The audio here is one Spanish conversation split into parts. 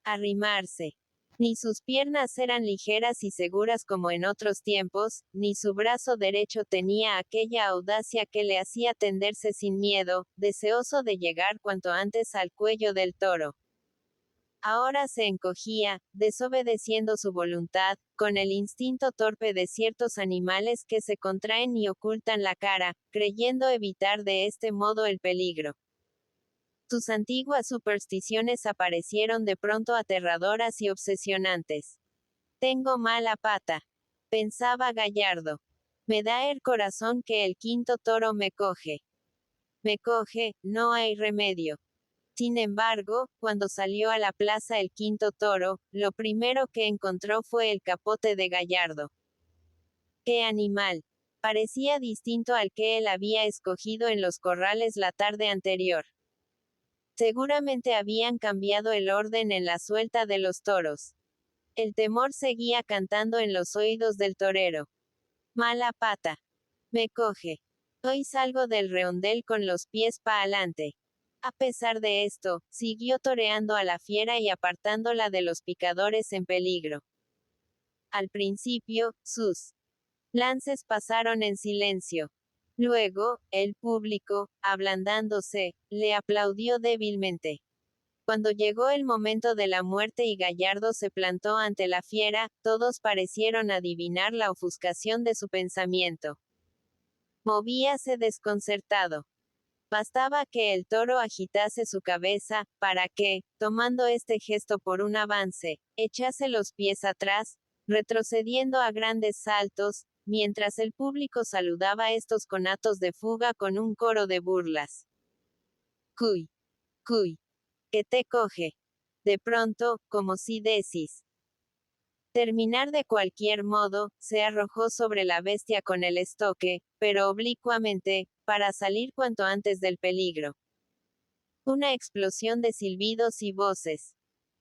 arrimarse. Ni sus piernas eran ligeras y seguras como en otros tiempos, ni su brazo derecho tenía aquella audacia que le hacía tenderse sin miedo, deseoso de llegar cuanto antes al cuello del toro. Ahora se encogía, desobedeciendo su voluntad, con el instinto torpe de ciertos animales que se contraen y ocultan la cara, creyendo evitar de este modo el peligro. Sus antiguas supersticiones aparecieron de pronto aterradoras y obsesionantes. Tengo mala pata, pensaba Gallardo. Me da el corazón que el quinto toro me coge. Me coge, no hay remedio. Sin embargo, cuando salió a la plaza el quinto toro, lo primero que encontró fue el capote de Gallardo. ¡Qué animal! Parecía distinto al que él había escogido en los corrales la tarde anterior. Seguramente habían cambiado el orden en la suelta de los toros. El temor seguía cantando en los oídos del torero. Mala pata. Me coge. Hoy salgo del redondel con los pies pa'alante. A pesar de esto, siguió toreando a la fiera y apartándola de los picadores en peligro. Al principio, sus lances pasaron en silencio. Luego, el público, ablandándose, le aplaudió débilmente. Cuando llegó el momento de la muerte y Gallardo se plantó ante la fiera, todos parecieron adivinar la ofuscación de su pensamiento. Movíase desconcertado. Bastaba que el toro agitase su cabeza, para que, tomando este gesto por un avance, echase los pies atrás, retrocediendo a grandes saltos, mientras el público saludaba estos conatos de fuga con un coro de burlas. Cuy. Cuy. Que te coge. De pronto, como si decís terminar de cualquier modo, se arrojó sobre la bestia con el estoque, pero oblicuamente, para salir cuanto antes del peligro. Una explosión de silbidos y voces.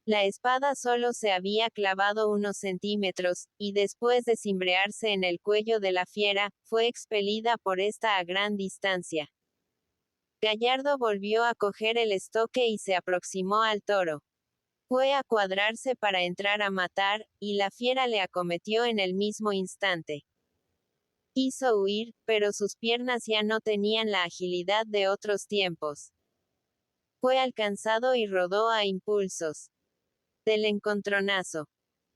La espada solo se había clavado unos centímetros, y después de cimbrearse en el cuello de la fiera, fue expelida por esta a gran distancia. Gallardo volvió a coger el estoque y se aproximó al toro. Fue a cuadrarse para entrar a matar, y la fiera le acometió en el mismo instante. Quiso huir, pero sus piernas ya no tenían la agilidad de otros tiempos. Fue alcanzado y rodó a impulsos del encontronazo.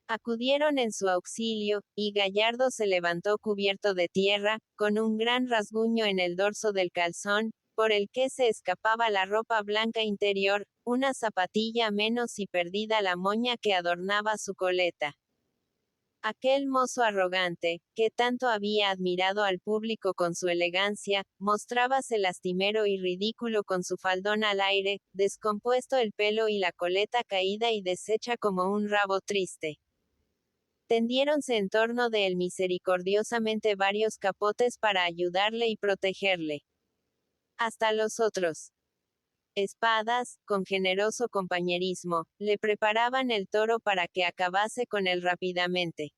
Acudieron en su auxilio, y Gallardo se levantó cubierto de tierra, con un gran rasguño en el dorso del calzón, por el que se escapaba la ropa blanca interior, una zapatilla menos y perdida la moña que adornaba su coleta. Aquel mozo arrogante, que tanto había admirado al público con su elegancia, mostrábase lastimero y ridículo con su faldón al aire, descompuesto el pelo y la coleta caída y deshecha como un rabo triste. Tendiéronse en torno de él misericordiosamente varios capotes para ayudarle y protegerle. Hasta los otros espadas, con generoso compañerismo, le preparaban el toro para que acabase con él rápidamente.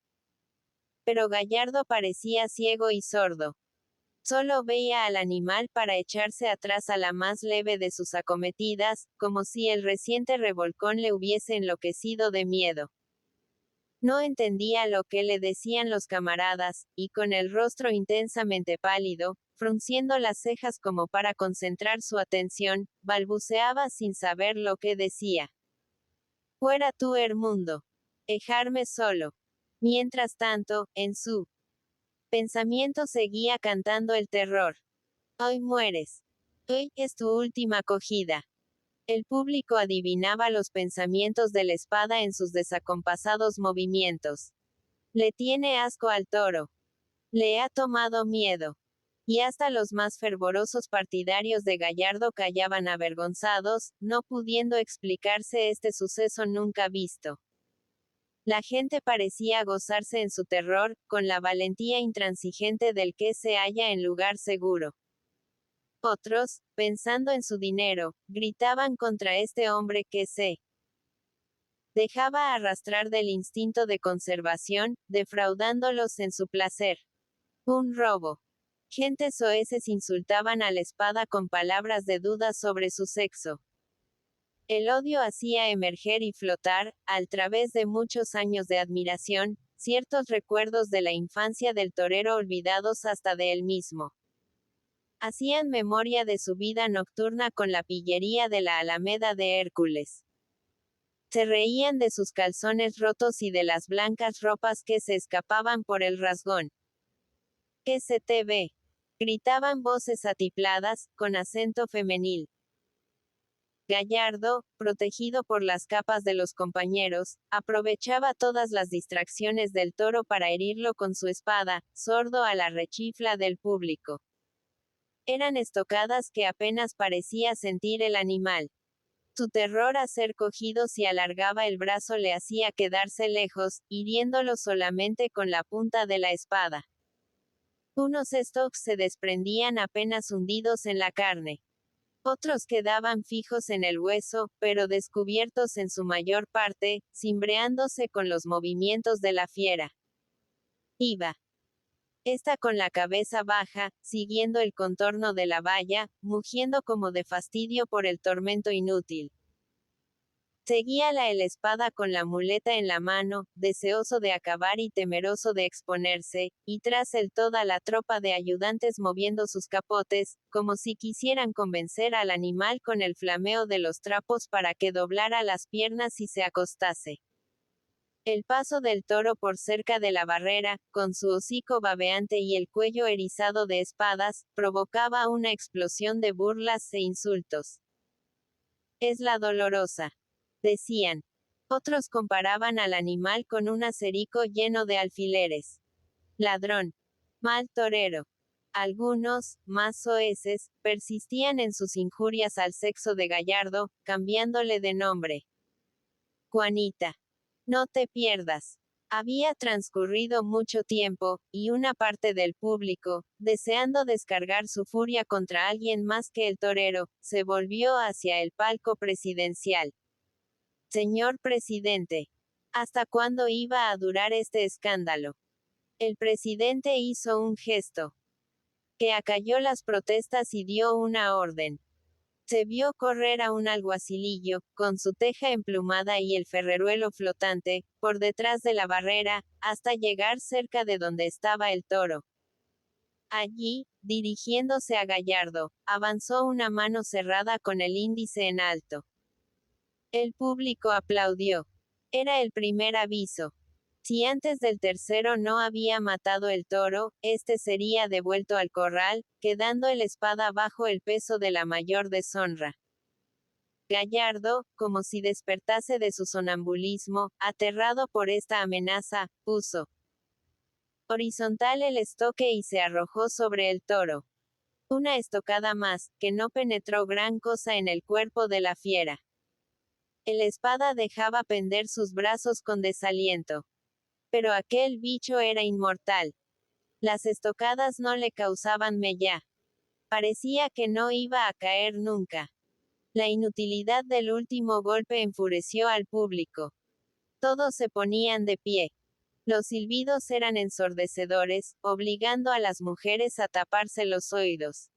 Pero Gallardo parecía ciego y sordo. Solo veía al animal para echarse atrás a la más leve de sus acometidas, como si el reciente revolcón le hubiese enloquecido de miedo. No entendía lo que le decían los camaradas, y con el rostro intensamente pálido, frunciendo las cejas como para concentrar su atención, balbuceaba sin saber lo que decía. Fuera tú, Hermundo. Dejarme solo. Mientras tanto, en su pensamiento seguía cantando el terror. Hoy mueres. Hoy es tu última cogida. El público adivinaba los pensamientos de la espada en sus desacompasados movimientos. Le tiene asco al toro. Le ha tomado miedo. Y hasta los más fervorosos partidarios de Gallardo callaban avergonzados, no pudiendo explicarse este suceso nunca visto. La gente parecía gozarse en su terror, con la valentía intransigente del que se halla en lugar seguro. Otros, pensando en su dinero, gritaban contra este hombre que se dejaba arrastrar del instinto de conservación, defraudándolos en su placer. Un robo. Gentes soeces insultaban a la espada con palabras de duda sobre su sexo. El odio hacía emerger y flotar, al través de muchos años de admiración, ciertos recuerdos de la infancia del torero olvidados hasta de él mismo. Hacían memoria de su vida nocturna con la pillería de la Alameda de Hércules. Se reían de sus calzones rotos y de las blancas ropas que se escapaban por el rasgón. ¿Qué se te ve? Gritaban voces atipladas, con acento femenil. Gallardo, protegido por las capas de los compañeros, aprovechaba todas las distracciones del toro para herirlo con su espada, sordo a la rechifla del público. Eran estocadas que apenas parecía sentir el animal. Su terror a ser cogido si alargaba el brazo le hacía quedarse lejos, hiriéndolo solamente con la punta de la espada. Unos stocks se desprendían apenas hundidos en la carne. Otros quedaban fijos en el hueso, pero descubiertos en su mayor parte, cimbreándose con los movimientos de la fiera. Iba. Esta con la cabeza baja, siguiendo el contorno de la valla, mugiendo como de fastidio por el tormento inútil. Seguíala el espada con la muleta en la mano, deseoso de acabar y temeroso de exponerse, y tras él toda la tropa de ayudantes moviendo sus capotes, como si quisieran convencer al animal con el flameo de los trapos para que doblara las piernas y se acostase. El paso del toro por cerca de la barrera, con su hocico babeante y el cuello erizado de espadas, provocaba una explosión de burlas e insultos. Es la dolorosa, decían. Otros comparaban al animal con un acerico lleno de alfileres. Ladrón. Mal torero. Algunos, más soeces, persistían en sus injurias al sexo de Gallardo, cambiándole de nombre. Juanita. No te pierdas. Había transcurrido mucho tiempo, y una parte del público, deseando descargar su furia contra alguien más que el torero, se volvió hacia el palco presidencial. Señor presidente, ¿hasta cuándo iba a durar este escándalo? El presidente hizo un gesto que acalló las protestas y dio una orden. Se vio correr a un alguacilillo, con su teja emplumada y el ferreruelo flotante, por detrás de la barrera, hasta llegar cerca de donde estaba el toro. Allí, dirigiéndose a Gallardo, avanzó una mano cerrada con el índice en alto. El público aplaudió. Era el primer aviso. Si antes del tercero no había matado el toro, este sería devuelto al corral, quedando el espada bajo el peso de la mayor deshonra. Gallardo, como si despertase de su sonambulismo, aterrado por esta amenaza, puso horizontal el estoque y se arrojó sobre el toro. Una estocada más, que no penetró gran cosa en el cuerpo de la fiera. El espada dejaba pender sus brazos con desaliento. Pero aquel bicho era inmortal. Las estocadas no le causaban mella. Parecía que no iba a caer nunca. La inutilidad del último golpe enfureció al público. Todos se ponían de pie. Los silbidos eran ensordecedores, obligando a las mujeres a taparse los oídos.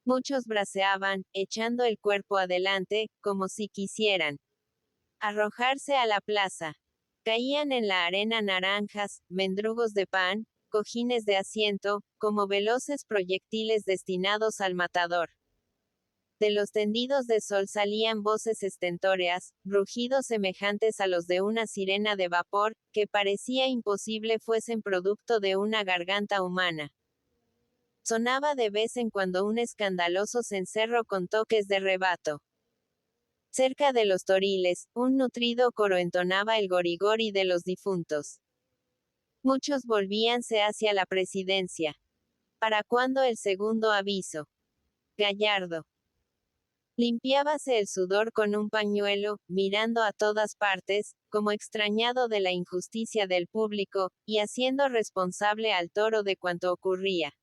Muchos braceaban, echando el cuerpo adelante, como si quisieran arrojarse a la plaza. Caían en la arena naranjas, mendrugos de pan, cojines de asiento, como veloces proyectiles destinados al matador. De los tendidos de sol salían voces estentóreas, rugidos semejantes a los de una sirena de vapor, que parecía imposible fuesen producto de una garganta humana. Sonaba de vez en cuando un escandaloso cencerro con toques de rebato. Cerca de los toriles, un nutrido coro entonaba el gorigori de los difuntos. Muchos volvíanse hacia la presidencia. ¿Para cuándo el segundo aviso? Gallardo. Limpiábase el sudor con un pañuelo, mirando a todas partes, como extrañado de la injusticia del público, y haciendo responsable al toro de cuanto ocurría.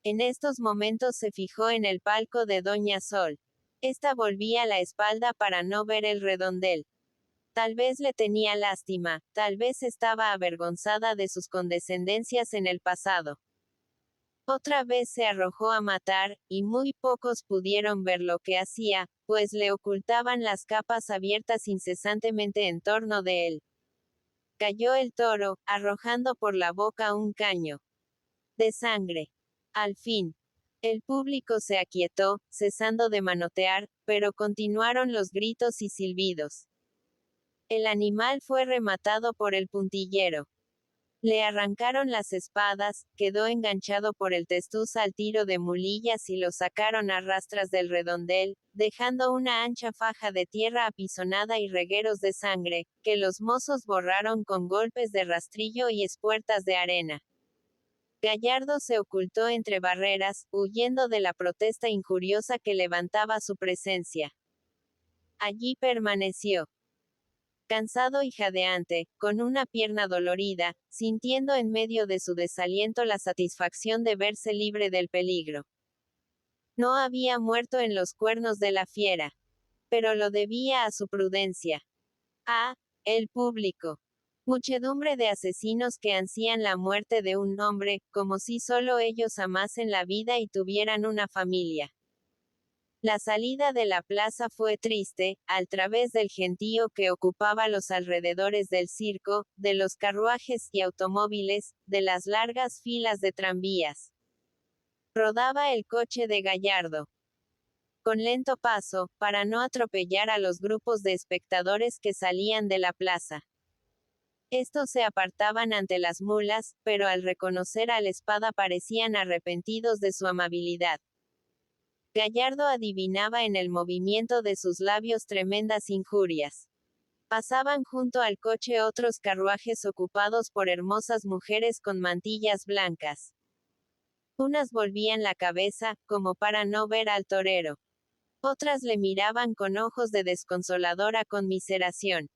En estos momentos se fijó en el palco de Doña Sol. Esta volvía la espalda para no ver el redondel. Tal vez le tenía lástima, tal vez estaba avergonzada de sus condescendencias en el pasado. Otra vez se arrojó a matar, y muy pocos pudieron ver lo que hacía, pues le ocultaban las capas abiertas incesantemente en torno de él. Cayó el toro, arrojando por la boca un caño de sangre. Al fin, el público se aquietó, cesando de manotear, pero continuaron los gritos y silbidos. El animal fue rematado por el puntillero. Le arrancaron las espadas, quedó enganchado por el testuz al tiro de mulillas y lo sacaron a rastras del redondel, dejando una ancha faja de tierra apisonada y regueros de sangre, que los mozos borraron con golpes de rastrillo y espuertas de arena. Gallardo se ocultó entre barreras, huyendo de la protesta injuriosa que levantaba su presencia. Allí permaneció, cansado y jadeante, con una pierna dolorida, sintiendo en medio de su desaliento la satisfacción de verse libre del peligro. No había muerto en los cuernos de la fiera, pero lo debía a su prudencia. El público. Muchedumbre de asesinos que ansían la muerte de un hombre, como si solo ellos amasen la vida y tuvieran una familia. La salida de la plaza fue triste, al través del gentío que ocupaba los alrededores del circo, de los carruajes y automóviles, de las largas filas de tranvías. Rodaba el coche de Gallardo con lento paso, para no atropellar a los grupos de espectadores que salían de la plaza. Estos se apartaban ante las mulas, pero al reconocer al espada parecían arrepentidos de su amabilidad. Gallardo adivinaba en el movimiento de sus labios tremendas injurias. Pasaban junto al coche otros carruajes ocupados por hermosas mujeres con mantillas blancas. Unas volvían la cabeza, como para no ver al torero. Otras le miraban con ojos de desconsoladora conmiseración.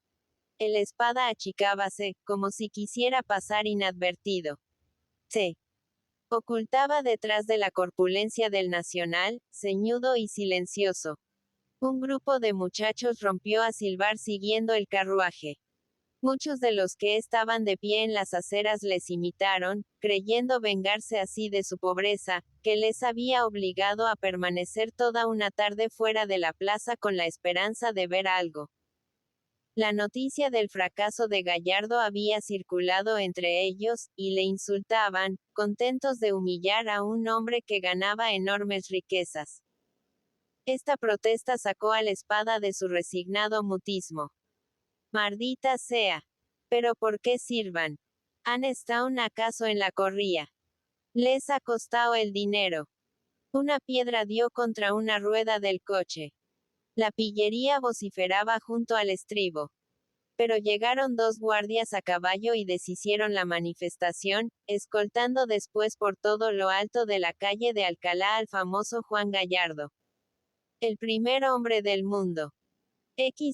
El espada achicábase, como si quisiera pasar inadvertido. Se ocultaba detrás de la corpulencia del nacional, ceñudo y silencioso. Un grupo de muchachos rompió a silbar siguiendo el carruaje. Muchos de los que estaban de pie en las aceras les imitaron, creyendo vengarse así de su pobreza, que les había obligado a permanecer toda una tarde fuera de la plaza con la esperanza de ver algo. La noticia del fracaso de Gallardo había circulado entre ellos, y le insultaban, contentos de humillar a un hombre que ganaba enormes riquezas. Esta protesta sacó al espada de su resignado mutismo. Maldita sea. ¿Pero por qué sirvan? ¿Han estado acaso en la corría? Les ha costado el dinero. Una piedra dio contra una rueda del coche. La pillería vociferaba junto al estribo. Pero llegaron dos guardias a caballo y deshicieron la manifestación, escoltando después por todo lo alto de la calle de Alcalá al famoso Juan Gallardo. El primer hombre del mundo.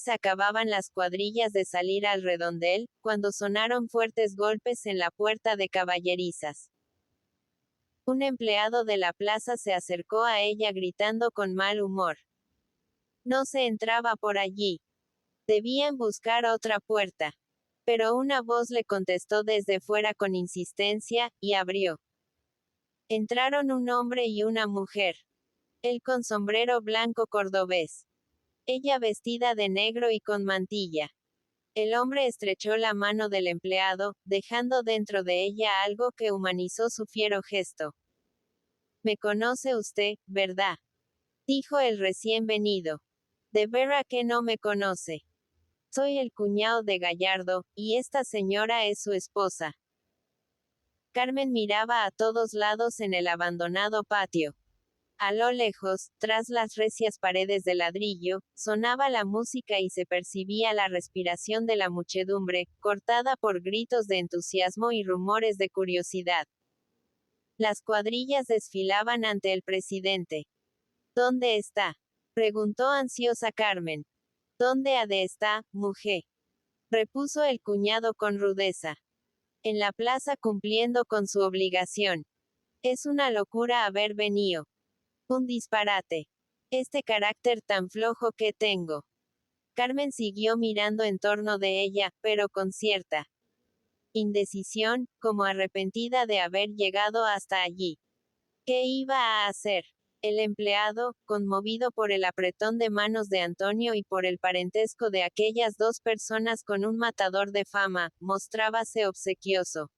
Acababan las cuadrillas de salir al redondel, cuando sonaron fuertes golpes en la puerta de caballerizas. Un empleado de la plaza se acercó a ella gritando con mal humor. No se entraba por allí. Debían buscar otra puerta. Pero una voz le contestó desde fuera con insistencia, y abrió. Entraron un hombre y una mujer. Él con sombrero blanco cordobés. Ella vestida de negro y con mantilla. El hombre estrechó la mano del empleado, dejando dentro de ella algo que humanizó su fiero gesto. «Me conoce usted, ¿verdad?», dijo el recién venido. «¿De veras que no me conoce? Soy el cuñado de Gallardo, y esta señora es su esposa». Carmen miraba a todos lados en el abandonado patio. A lo lejos, tras las recias paredes de ladrillo, sonaba la música y se percibía la respiración de la muchedumbre, cortada por gritos de entusiasmo y rumores de curiosidad. Las cuadrillas desfilaban ante el presidente. «¿Dónde está?», preguntó ansiosa Carmen. «¿Dónde ha de estar, mujer?», repuso el cuñado con rudeza. «En la plaza cumpliendo con su obligación. Es una locura haber venido. Un disparate. Este carácter tan flojo que tengo». Carmen siguió mirando en torno de ella, pero con cierta indecisión, como arrepentida de haber llegado hasta allí. ¿Qué iba a hacer? El empleado, conmovido por el apretón de manos de Antonio y por el parentesco de aquellas dos personas con un matador de fama, mostrábase obsequioso.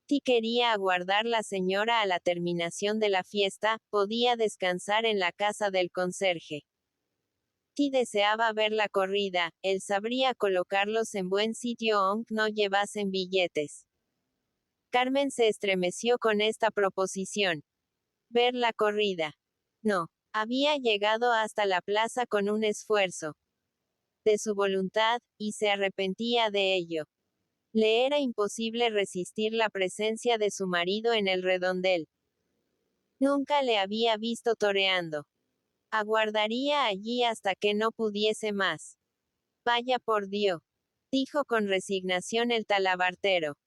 Si quería aguardar la señora a la terminación de la fiesta, podía descansar en la casa del conserje. Si deseaba ver la corrida, él sabría colocarlos en buen sitio aunque no llevasen billetes. Carmen se estremeció con esta proposición. Ver la corrida. No. Había llegado hasta la plaza con un esfuerzo de su voluntad, y se arrepentía de ello. Le era imposible resistir la presencia de su marido en el redondel. Nunca le había visto toreando. Aguardaría allí hasta que no pudiese más. Vaya por Dios, dijo con resignación el talabartero.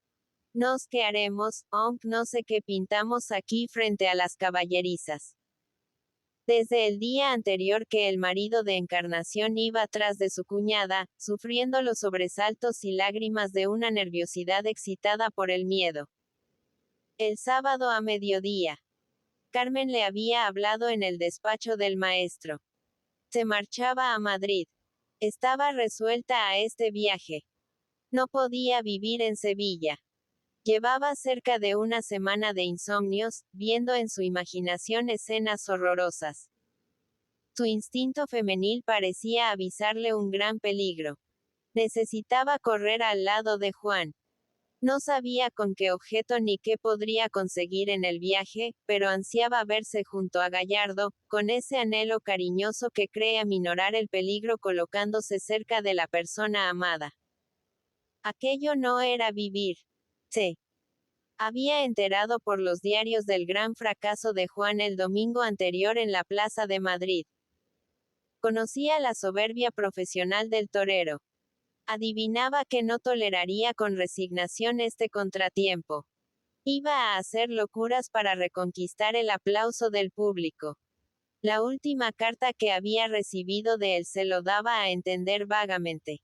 Nos que haremos, aunque no sé qué pintamos aquí frente a las caballerizas. Desde el día anterior que el marido de Encarnación iba tras de su cuñada, sufriendo los sobresaltos y lágrimas de una nerviosidad excitada por el miedo. El sábado a mediodía. Carmen le había hablado en el despacho del maestro. Se marchaba a Madrid. Estaba resuelta a este viaje. No podía vivir en Sevilla. Llevaba cerca de una semana de insomnios, viendo en su imaginación escenas horrorosas. Su instinto femenil parecía avisarle un gran peligro. Necesitaba correr al lado de Juan. No sabía con qué objeto ni qué podría conseguir en el viaje, pero ansiaba verse junto a Gallardo, con ese anhelo cariñoso que cree aminorar el peligro colocándose cerca de la persona amada. Aquello no era vivir. Se había enterado por los diarios del gran fracaso de Juan el domingo anterior en la Plaza de Madrid. Conocía la soberbia profesional del torero. Adivinaba que no toleraría con resignación este contratiempo. Iba a hacer locuras para reconquistar el aplauso del público. La última carta que había recibido de él se lo daba a entender vagamente.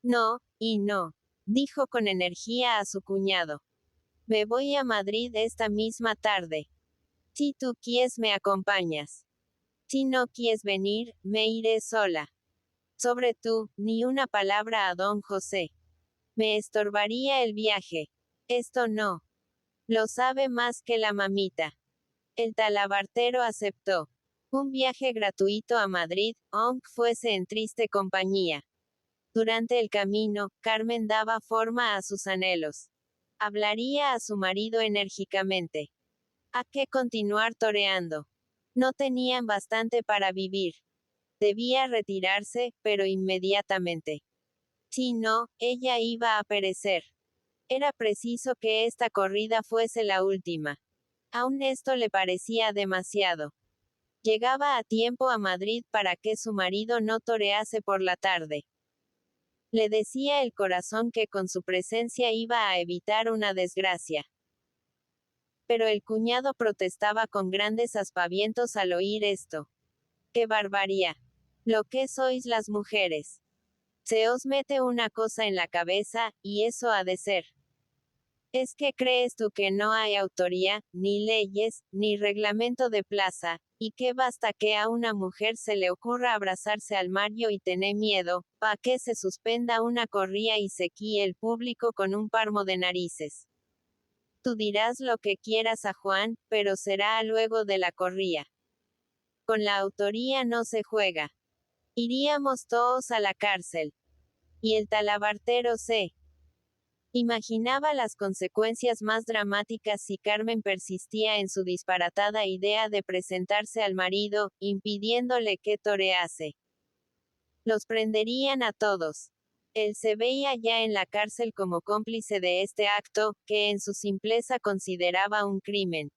No, y no, dijo con energía a su cuñado. Me voy a Madrid esta misma tarde. Si tú quieres me acompañas. Si no quieres venir, me iré sola. Sobre tú, ni una palabra a don José. Me estorbaría el viaje. Esto no. Lo sabe más que la mamita. El talabartero aceptó. Un viaje gratuito a Madrid, aunque fuese en triste compañía. Durante el camino, Carmen daba forma a sus anhelos. Hablaría a su marido enérgicamente. ¿A qué continuar toreando? No tenían bastante para vivir. Debía retirarse, pero inmediatamente. Si no, ella iba a perecer. Era preciso que esta corrida fuese la última. Aún esto le parecía demasiado. Llegaba a tiempo a Madrid para que su marido no torease por la tarde. Le decía el corazón que con su presencia iba a evitar una desgracia. Pero el cuñado protestaba con grandes aspavientos al oír esto. ¡Qué barbarie! Lo que sois las mujeres. Se os mete una cosa en la cabeza, y eso ha de ser. ¿Es que crees tú que no hay autoría, ni leyes, ni reglamento de plaza, y que basta que a una mujer se le ocurra abrazarse al Mario y tener miedo, pa' que se suspenda una corría y se quíe el público con un parmo de narices? Tú dirás lo que quieras a Juan, pero será luego de la corría. Con la autoría no se juega. Iríamos todos a la cárcel. Y el talabartero se imaginaba las consecuencias más dramáticas si Carmen persistía en su disparatada idea de presentarse al marido, impidiéndole que torease. Los prenderían a todos. Él se veía ya en la cárcel como cómplice de este acto, que en su simpleza consideraba un crimen.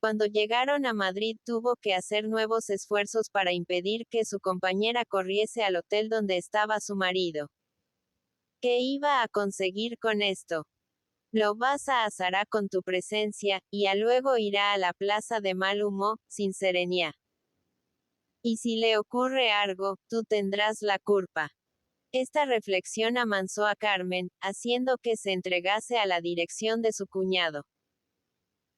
Cuando llegaron a Madrid tuvo que hacer nuevos esfuerzos para impedir que su compañera corriese al hotel donde estaba su marido. ¿Qué iba a conseguir con esto? Lo vas a azará con tu presencia, y a luego irá a la plaza de mal humo, sin serenía. Y si le ocurre algo, tú tendrás la culpa. Esta reflexión amansó a Carmen, haciendo que se entregase a la dirección de su cuñado.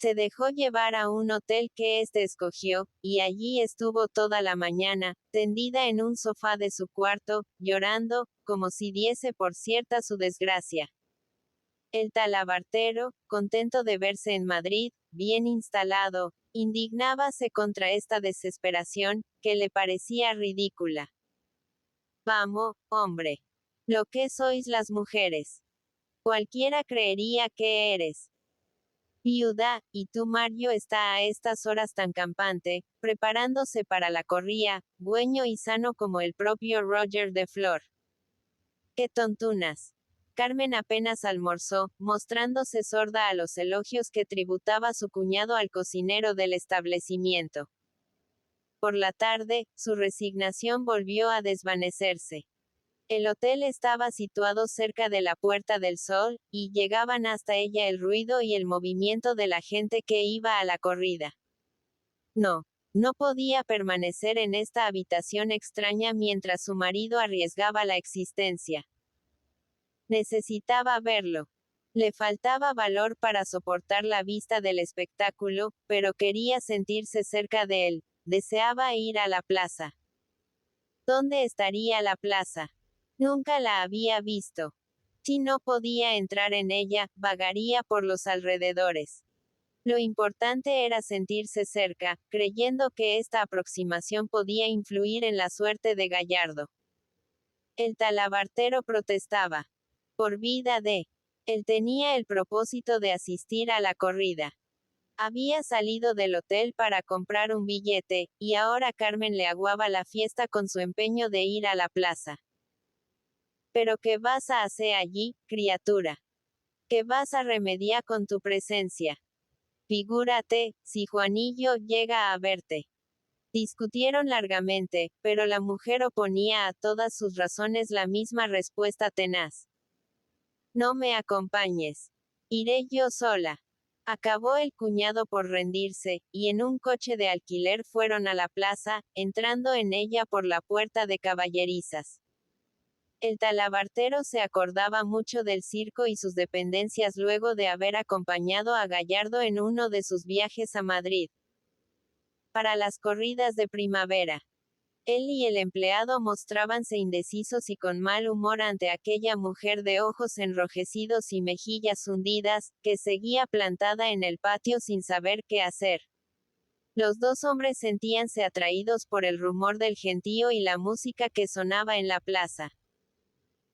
Se dejó llevar a un hotel que éste escogió, y allí estuvo toda la mañana, tendida en un sofá de su cuarto, llorando, como si diese por cierta su desgracia. El talabartero, contento de verse en Madrid, bien instalado, indignábase contra esta desesperación, que le parecía ridícula. Vamos, hombre. Lo que sois las mujeres. Cualquiera creería que eres viuda, y tu Mario está a estas horas tan campante, preparándose para la corría, güeño y sano como el propio Roger de Flor. ¡Qué tontunas! Carmen apenas almorzó, mostrándose sorda a los elogios que tributaba su cuñado al cocinero del establecimiento. Por la tarde, su resignación volvió a desvanecerse. El hotel estaba situado cerca de la Puerta del Sol, y llegaban hasta ella el ruido y el movimiento de la gente que iba a la corrida. No podía permanecer en esta habitación extraña mientras su marido arriesgaba la existencia. Necesitaba verlo. Le faltaba valor para soportar la vista del espectáculo, pero quería sentirse cerca de él. Deseaba ir a la plaza. ¿Dónde estaría la plaza? Nunca la había visto. Si no podía entrar en ella, vagaría por los alrededores. Lo importante era sentirse cerca, creyendo que esta aproximación podía influir en la suerte de Gallardo. El talabartero protestaba. Por vida de. Él tenía el propósito de asistir a la corrida. Había salido del hotel para comprar un billete, y ahora Carmen le aguaba la fiesta con su empeño de ir a la plaza. ¿Pero qué vas a hacer allí, criatura? ¿Qué vas a remediar con tu presencia? Figúrate, si Juanillo llega a verte. Discutieron largamente, pero la mujer oponía a todas sus razones la misma respuesta tenaz. No me acompañes. Iré yo sola. Acabó el cuñado por rendirse, y en un coche de alquiler fueron a la plaza, entrando en ella por la puerta de caballerizas. El talabartero se acordaba mucho del circo y sus dependencias luego de haber acompañado a Gallardo en uno de sus viajes a Madrid. Para las corridas de primavera. Él y el empleado mostrábanse indecisos y con mal humor ante aquella mujer de ojos enrojecidos y mejillas hundidas, que seguía plantada en el patio sin saber qué hacer. Los dos hombres sentíanse atraídos por el rumor del gentío y la música que sonaba en la plaza.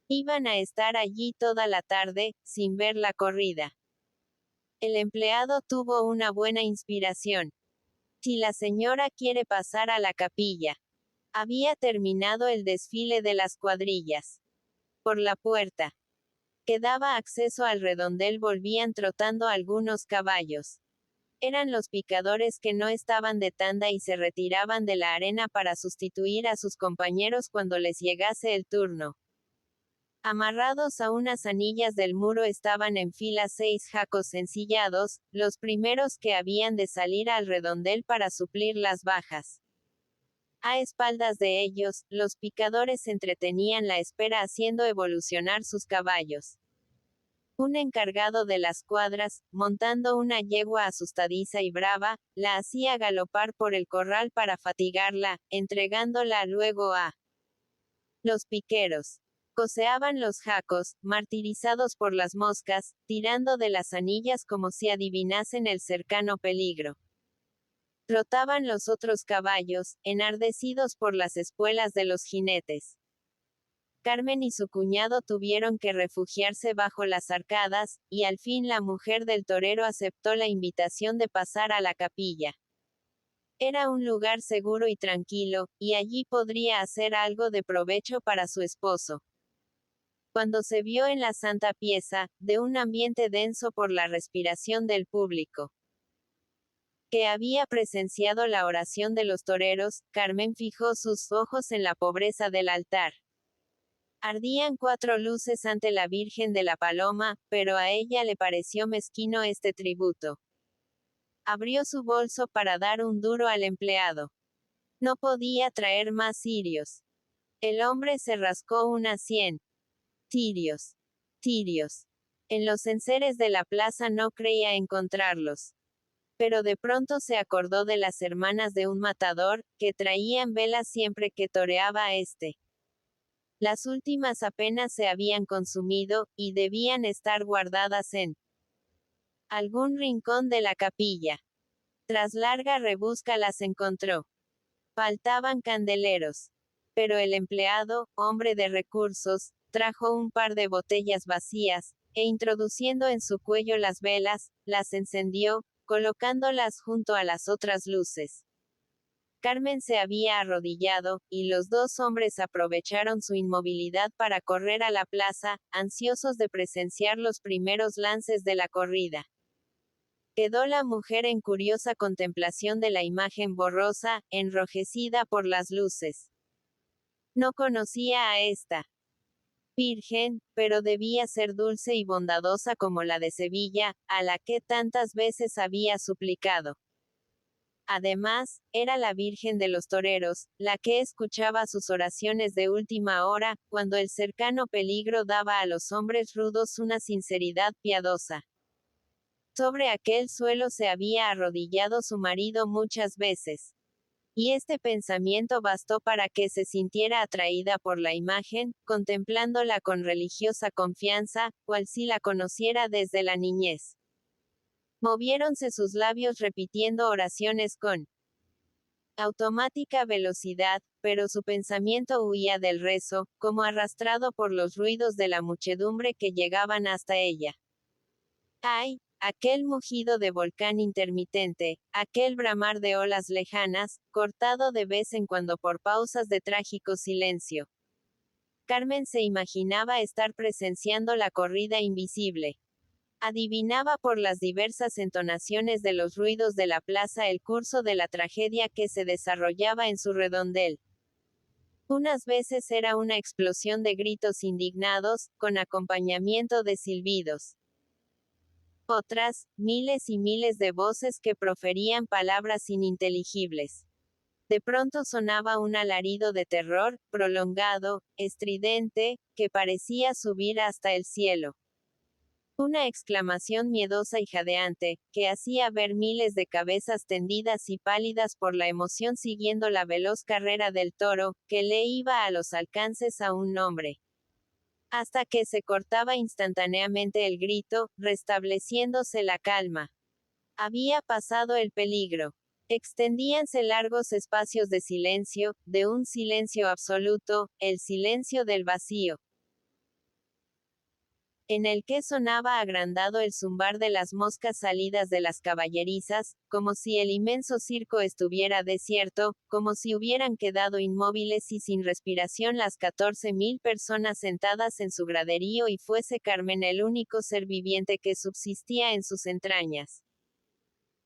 Iban a estar allí toda la tarde, sin ver la corrida. El empleado tuvo una buena inspiración. Si la señora quiere pasar a la capilla. Había terminado el desfile de las cuadrillas. Por la puerta que daba acceso al redondel volvían trotando algunos caballos. Eran los picadores que no estaban de tanda y se retiraban de la arena para sustituir a sus compañeros cuando les llegase el turno. Amarrados a unas anillas del muro estaban en fila 6 jacos ensillados, los primeros que habían de salir al redondel para suplir las bajas. A espaldas de ellos, los picadores entretenían la espera haciendo evolucionar sus caballos. Un encargado de las cuadras, montando una yegua asustadiza y brava, la hacía galopar por el corral para fatigarla, entregándola luego a los piqueros. Coseaban los jacos, martirizados por las moscas, tirando de las anillas como si adivinasen el cercano peligro. Trotaban los otros caballos, enardecidos por las espuelas de los jinetes. Carmen y su cuñado tuvieron que refugiarse bajo las arcadas, y al fin la mujer del torero aceptó la invitación de pasar a la capilla. Era un lugar seguro y tranquilo, y allí podría hacer algo de provecho para su esposo. Cuando se vio en la santa pieza, de un ambiente denso por la respiración del público, que había presenciado la oración de los toreros, Carmen fijó sus ojos en la pobreza del altar. Ardían 4 luces ante la Virgen de la Paloma, pero a ella le pareció mezquino este tributo. Abrió su bolso para dar un duro al empleado. No podía traer más cirios. El hombre se rascó unas 100. Cirios. Cirios. En los enseres de la plaza no creía encontrarlos. Pero de pronto se acordó de las hermanas de un matador, que traían velas siempre que toreaba a este. Las últimas apenas se habían consumido, y debían estar guardadas en algún rincón de la capilla. Tras larga rebusca las encontró. Faltaban candeleros. Pero el empleado, hombre de recursos, trajo un par de botellas vacías, e introduciendo en su cuello las velas, las encendió, colocándolas junto a las otras luces. Carmen se había arrodillado, y los dos hombres aprovecharon su inmovilidad para correr a la plaza, ansiosos de presenciar los primeros lances de la corrida. Quedó la mujer en curiosa contemplación de la imagen borrosa, enrojecida por las luces. No conocía a esta virgen, pero debía ser dulce y bondadosa como la de Sevilla, a la que tantas veces había suplicado. Además, era la Virgen de los Toreros, la que escuchaba sus oraciones de última hora, cuando el cercano peligro daba a los hombres rudos una sinceridad piadosa. Sobre aquel suelo se había arrodillado su marido muchas veces. Y este pensamiento bastó para que se sintiera atraída por la imagen, contemplándola con religiosa confianza, cual si la conociera desde la niñez. Moviéronse sus labios repitiendo oraciones con automática velocidad, pero su pensamiento huía del rezo, como arrastrado por los ruidos de la muchedumbre que llegaban hasta ella. ¡Ay! Aquel mugido de volcán intermitente, aquel bramar de olas lejanas, cortado de vez en cuando por pausas de trágico silencio. Carmen se imaginaba estar presenciando la corrida invisible. Adivinaba por las diversas entonaciones de los ruidos de la plaza el curso de la tragedia que se desarrollaba en su redondel. Unas veces era una explosión de gritos indignados, con acompañamiento de silbidos. Otras, miles y miles de voces que proferían palabras ininteligibles. De pronto sonaba un alarido de terror, prolongado, estridente, que parecía subir hasta el cielo. Una exclamación miedosa y jadeante, que hacía ver miles de cabezas tendidas y pálidas por la emoción siguiendo la veloz carrera del toro, que le iba a los alcances a un hombre. Hasta que se cortaba instantáneamente el grito, restableciéndose la calma. Había pasado el peligro. Extendíanse largos espacios de silencio, de un silencio absoluto, el silencio del vacío, en el que sonaba agrandado el zumbar de las moscas salidas de las caballerizas, como si el inmenso circo estuviera desierto, como si hubieran quedado inmóviles y sin respiración las 14.000 personas sentadas en su graderío y fuese Carmen el único ser viviente que subsistía en sus entrañas.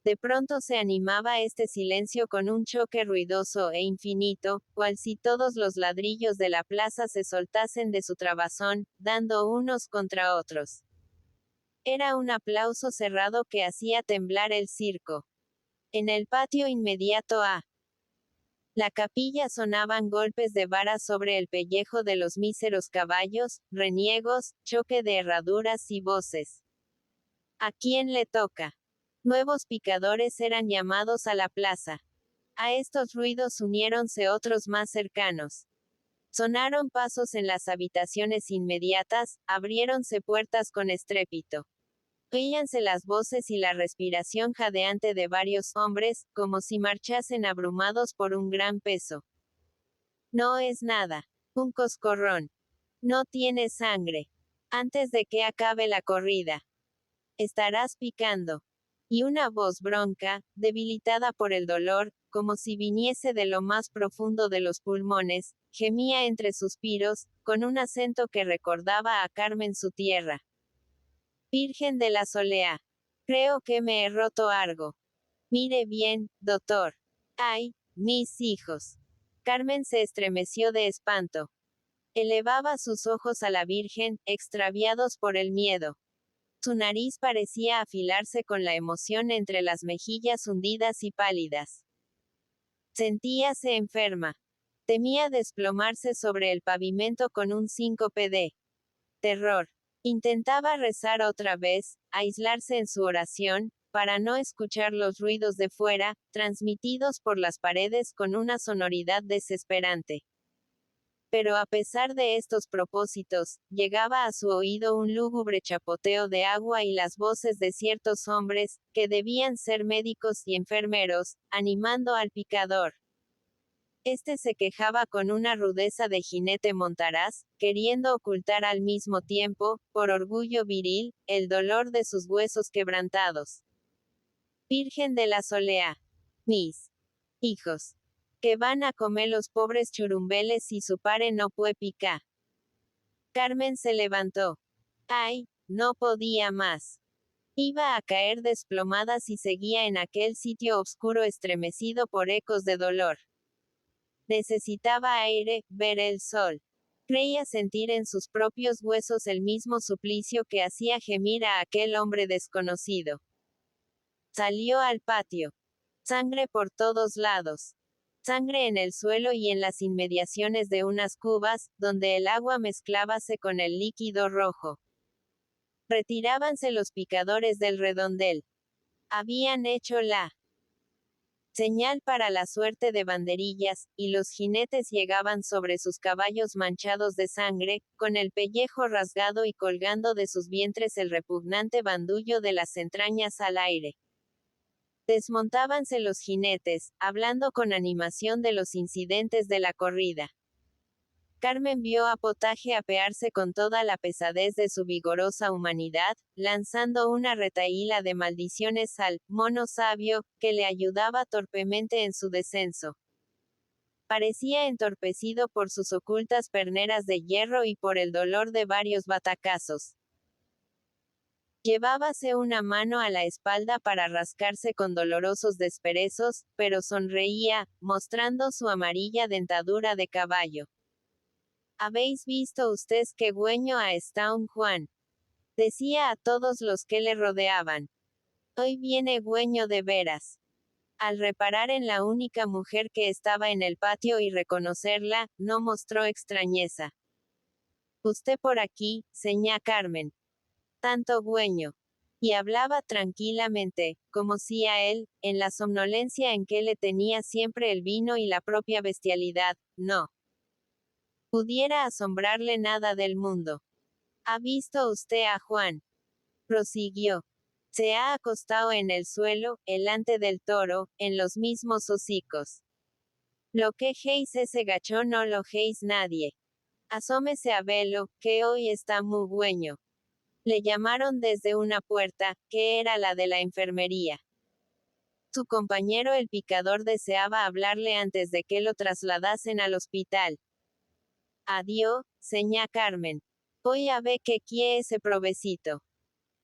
De pronto se animaba este silencio con un choque ruidoso e infinito, cual si todos los ladrillos de la plaza se soltasen de su trabazón, dando unos contra otros. Era un aplauso cerrado que hacía temblar el circo. En el patio inmediato a la capilla sonaban golpes de vara sobre el pellejo de los míseros caballos, reniegos, choque de herraduras y voces. ¿A quién le toca? Nuevos picadores eran llamados a la plaza. A estos ruidos uniéronse otros más cercanos. Sonaron pasos en las habitaciones inmediatas, abriéronse puertas con estrépito. Oíanse las voces y la respiración jadeante de varios hombres, como si marchasen abrumados por un gran peso. No es nada. Un coscorrón. No tiene sangre. Antes de que acabe la corrida. Estarás picando. Y una voz bronca, debilitada por el dolor, como si viniese de lo más profundo de los pulmones, gemía entre suspiros, con un acento que recordaba a Carmen su tierra. Virgen de la Solea. Creo que me he roto algo. Mire bien, doctor. Ay, mis hijos. Carmen se estremeció de espanto. Elevaba sus ojos a la Virgen, extraviados por el miedo. Su nariz parecía afilarse con la emoción entre las mejillas hundidas y pálidas. Sentíase enferma. Temía desplomarse sobre el pavimento con un síncope de terror. Intentaba rezar otra vez, aislarse en su oración, para no escuchar los ruidos de fuera, transmitidos por las paredes con una sonoridad desesperante. Pero a pesar de estos propósitos, llegaba a su oído un lúgubre chapoteo de agua y las voces de ciertos hombres, que debían ser médicos y enfermeros, animando al picador. Este se quejaba con una rudeza de jinete montaraz, queriendo ocultar al mismo tiempo, por orgullo viril, el dolor de sus huesos quebrantados. Virgen de la Solea. Mis hijos. Que van a comer los pobres churumbeles si su pare no pue pica. Carmen se levantó. Ay, no podía más. Iba a caer desplomada si seguía en aquel sitio oscuro estremecido por ecos de dolor. Necesitaba aire, ver el sol. Creía sentir en sus propios huesos el mismo suplicio que hacía gemir a aquel hombre desconocido. Salió al patio. Sangre por todos lados. Sangre en el suelo y en las inmediaciones de unas cubas, donde el agua mezclábase con el líquido rojo. Retirábanse los picadores del redondel. Habían hecho la señal para la suerte de banderillas, y los jinetes llegaban sobre sus caballos manchados de sangre, con el pellejo rasgado y colgando de sus vientres el repugnante bandullo de las entrañas al aire. Desmontábanse los jinetes, hablando con animación de los incidentes de la corrida. Carmen vio a Potaje apearse con toda la pesadez de su vigorosa humanidad, lanzando una retahíla de maldiciones al mono sabio, que le ayudaba torpemente en su descenso. Parecía entorpecido por sus ocultas perneras de hierro y por el dolor de varios batacazos. Llevábase una mano a la espalda para rascarse con dolorosos desperezos, pero sonreía, mostrando su amarilla dentadura de caballo. ¿Habéis visto ustedes qué güeño ha estado un Juan? Decía a todos los que le rodeaban. Hoy viene güeño de veras. Al reparar en la única mujer que estaba en el patio y reconocerla, no mostró extrañeza. Usted por aquí, señá Carmen. Tanto güeño. Y hablaba tranquilamente, como si a él, en la somnolencia en que le tenía siempre el vino y la propia bestialidad, no pudiera asombrarle nada del mundo. ¿Ha visto usted a Juan? Prosiguió. Se ha acostado en el suelo, delante del toro, en los mismos hocicos. Lo que heis ese gacho no lo heis nadie. Asómese a velo, que hoy está muy güeño. Le llamaron desde una puerta, que era la de la enfermería. Su compañero el picador deseaba hablarle antes de que lo trasladasen al hospital. Adiós, señá Carmen. Hoy a ver qué quiere ese provecito.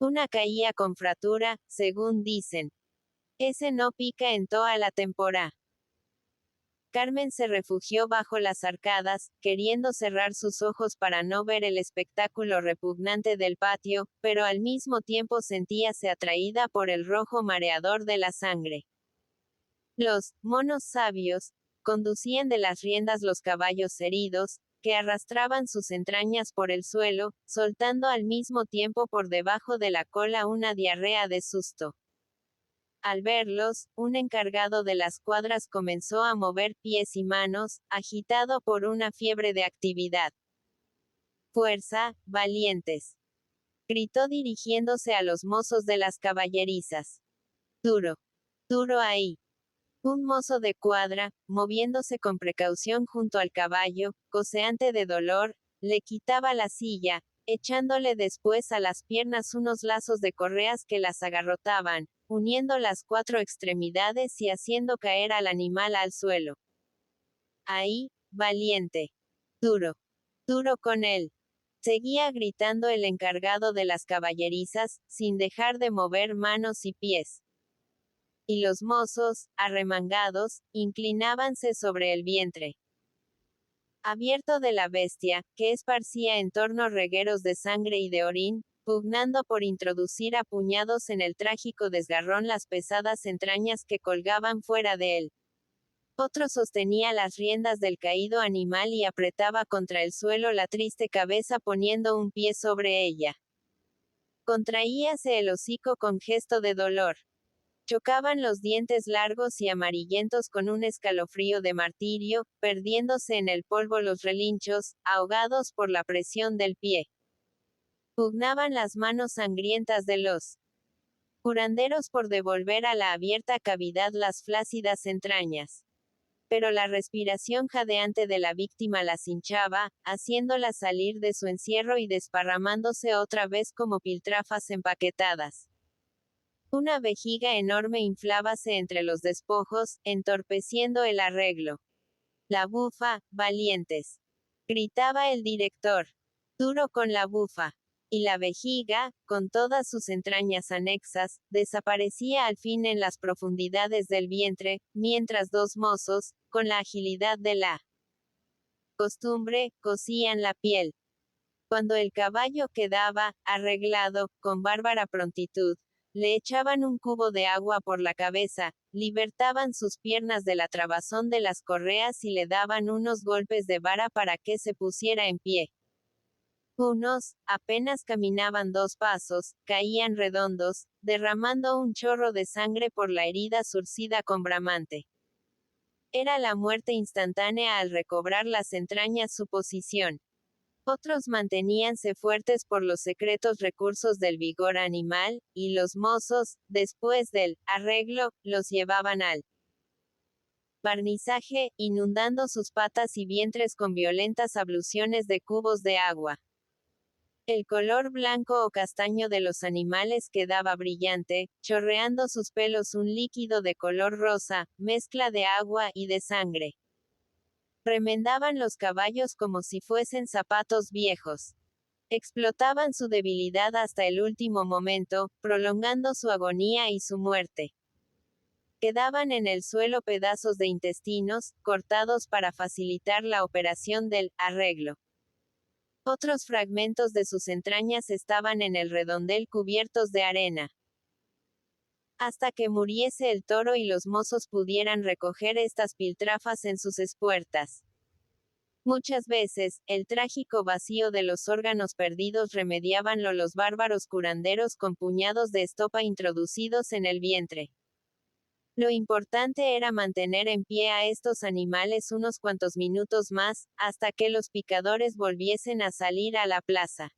Una caía con fratura, según dicen. Ese no pica en toda la temporada. Carmen se refugió bajo las arcadas, queriendo cerrar sus ojos para no ver el espectáculo repugnante del patio, pero al mismo tiempo sentíase atraída por el rojo mareador de la sangre. Los monos sabios conducían de las riendas los caballos heridos, que arrastraban sus entrañas por el suelo, soltando al mismo tiempo por debajo de la cola una diarrea de susto. Al verlos, un encargado de las cuadras comenzó a mover pies y manos, agitado por una fiebre de actividad. ¡Fuerza, valientes! Gritó dirigiéndose a los mozos de las caballerizas. Duro. Duro ahí. Un mozo de cuadra, moviéndose con precaución junto al caballo, coceante de dolor, le quitaba la silla, echándole después a las piernas unos lazos de correas que las agarrotaban, uniendo las cuatro extremidades y haciendo caer al animal al suelo. Ahí, valiente. Duro. Duro con él. Seguía gritando el encargado de las caballerizas, sin dejar de mover manos y pies. Y los mozos, arremangados, inclinábanse sobre el vientre abierto de la bestia, que esparcía en torno regueros de sangre y de orín, pugnando por introducir a puñados en el trágico desgarrón las pesadas entrañas que colgaban fuera de él. Otro sostenía las riendas del caído animal y apretaba contra el suelo la triste cabeza poniendo un pie sobre ella. Contraíase el hocico con gesto de dolor. Chocaban los dientes largos y amarillentos con un escalofrío de martirio, perdiéndose en el polvo los relinchos, ahogados por la presión del pie. Pugnaban las manos sangrientas de los curanderos por devolver a la abierta cavidad las flácidas entrañas. Pero la respiración jadeante de la víctima las hinchaba, haciéndola salir de su encierro y desparramándose otra vez como piltrafas empaquetadas. Una vejiga enorme inflábase entre los despojos, entorpeciendo el arreglo. La bufa, valientes. Gritaba el director. Duro con la bufa. Y la vejiga, con todas sus entrañas anexas, desaparecía al fin en las profundidades del vientre, mientras dos mozos, con la agilidad de la costumbre, cosían la piel. Cuando el caballo quedaba, arreglado, con bárbara prontitud, le echaban un cubo de agua por la cabeza, libertaban sus piernas de la trabazón de las correas y le daban unos golpes de vara para que se pusiera en pie. Unos, apenas caminaban 2 pasos, caían redondos, derramando un chorro de sangre por la herida surcida con bramante. Era la muerte instantánea al recobrar las entrañas su posición. Otros manteníanse fuertes por los secretos recursos del vigor animal, y los mozos, después del arreglo, los llevaban al barnizaje, inundando sus patas y vientres con violentas abluciones de cubos de agua. El color blanco o castaño de los animales quedaba brillante, chorreando sus pelos un líquido de color rosa, mezcla de agua y de sangre. Remendaban los caballos como si fuesen zapatos viejos. Explotaban su debilidad hasta el último momento, prolongando su agonía y su muerte. Quedaban en el suelo pedazos de intestinos, cortados para facilitar la operación del arreglo. Otros fragmentos de sus entrañas estaban en el redondel cubiertos de arena. Hasta que muriese el toro y los mozos pudieran recoger estas piltrafas en sus espuertas. Muchas veces, el trágico vacío de los órganos perdidos remediábanlo los bárbaros curanderos con puñados de estopa introducidos en el vientre. Lo importante era mantener en pie a estos animales unos cuantos minutos más, hasta que los picadores volviesen a salir a la plaza.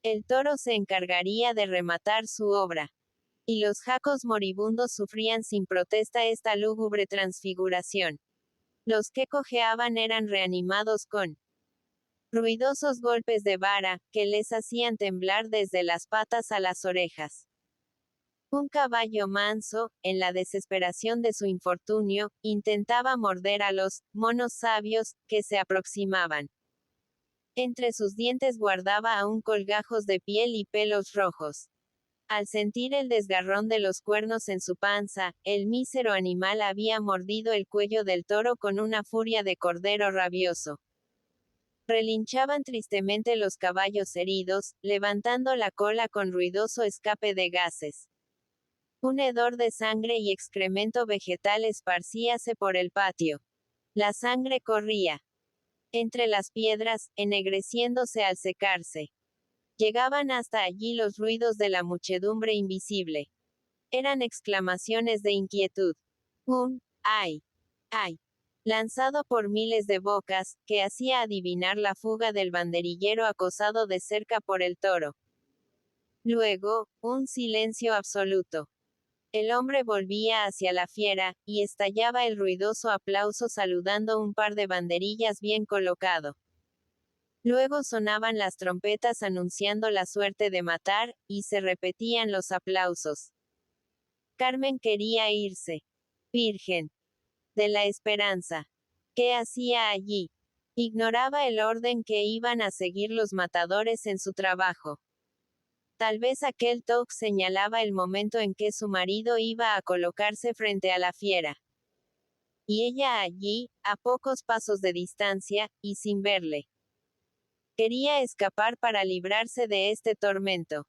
El toro se encargaría de rematar su obra. Y los jacos moribundos sufrían sin protesta esta lúgubre transfiguración. Los que cojeaban eran reanimados con ruidosos golpes de vara, que les hacían temblar desde las patas a las orejas. Un caballo manso, en la desesperación de su infortunio, intentaba morder a los monos sabios, que se aproximaban. Entre sus dientes guardaba aún colgajos de piel y pelos rojos. Al sentir el desgarrón de los cuernos en su panza, el mísero animal había mordido el cuello del toro con una furia de cordero rabioso. Relinchaban tristemente los caballos heridos, levantando la cola con ruidoso escape de gases. Un hedor de sangre y excremento vegetal esparcíase por el patio. La sangre corría entre las piedras, ennegreciéndose al secarse. Llegaban hasta allí los ruidos de la muchedumbre invisible. Eran exclamaciones de inquietud. Un ¡ay! ¡Ay! Lanzado por miles de bocas, que hacía adivinar la fuga del banderillero acosado de cerca por el toro. Luego, un silencio absoluto. El hombre volvía hacia la fiera, y estallaba el ruidoso aplauso saludando un par de banderillas bien colocado. Luego sonaban las trompetas anunciando la suerte de matar, y se repetían los aplausos. Carmen quería irse. Virgen de la Esperanza. ¿Qué hacía allí? Ignoraba el orden que iban a seguir los matadores en su trabajo. Tal vez aquel toque señalaba el momento en que su marido iba a colocarse frente a la fiera. Y ella allí, a pocos pasos de distancia, y sin verle. Quería escapar para librarse de este tormento.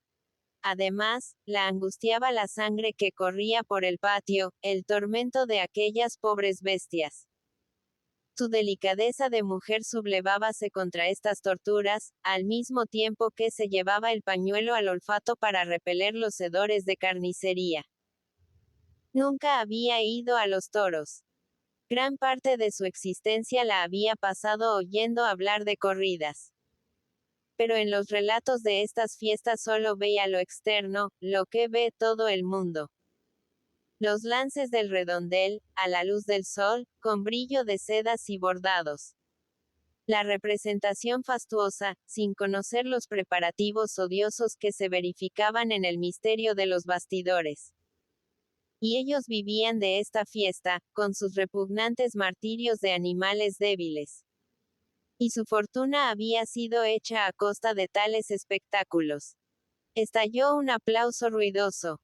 Además, la angustiaba la sangre que corría por el patio, el tormento de aquellas pobres bestias. Su delicadeza de mujer sublevábase contra estas torturas, al mismo tiempo que se llevaba el pañuelo al olfato para repeler los hedores de carnicería. Nunca había ido a los toros. Gran parte de su existencia la había pasado oyendo hablar de corridas. Pero en los relatos de estas fiestas solo veía lo externo, lo que ve todo el mundo. Los lances del redondel, a la luz del sol, con brillo de sedas y bordados. La representación fastuosa, sin conocer los preparativos odiosos que se verificaban en el misterio de los bastidores. Y ellos vivían de esta fiesta, con sus repugnantes martirios de animales débiles. Y su fortuna había sido hecha a costa de tales espectáculos. Estalló un aplauso ruidoso.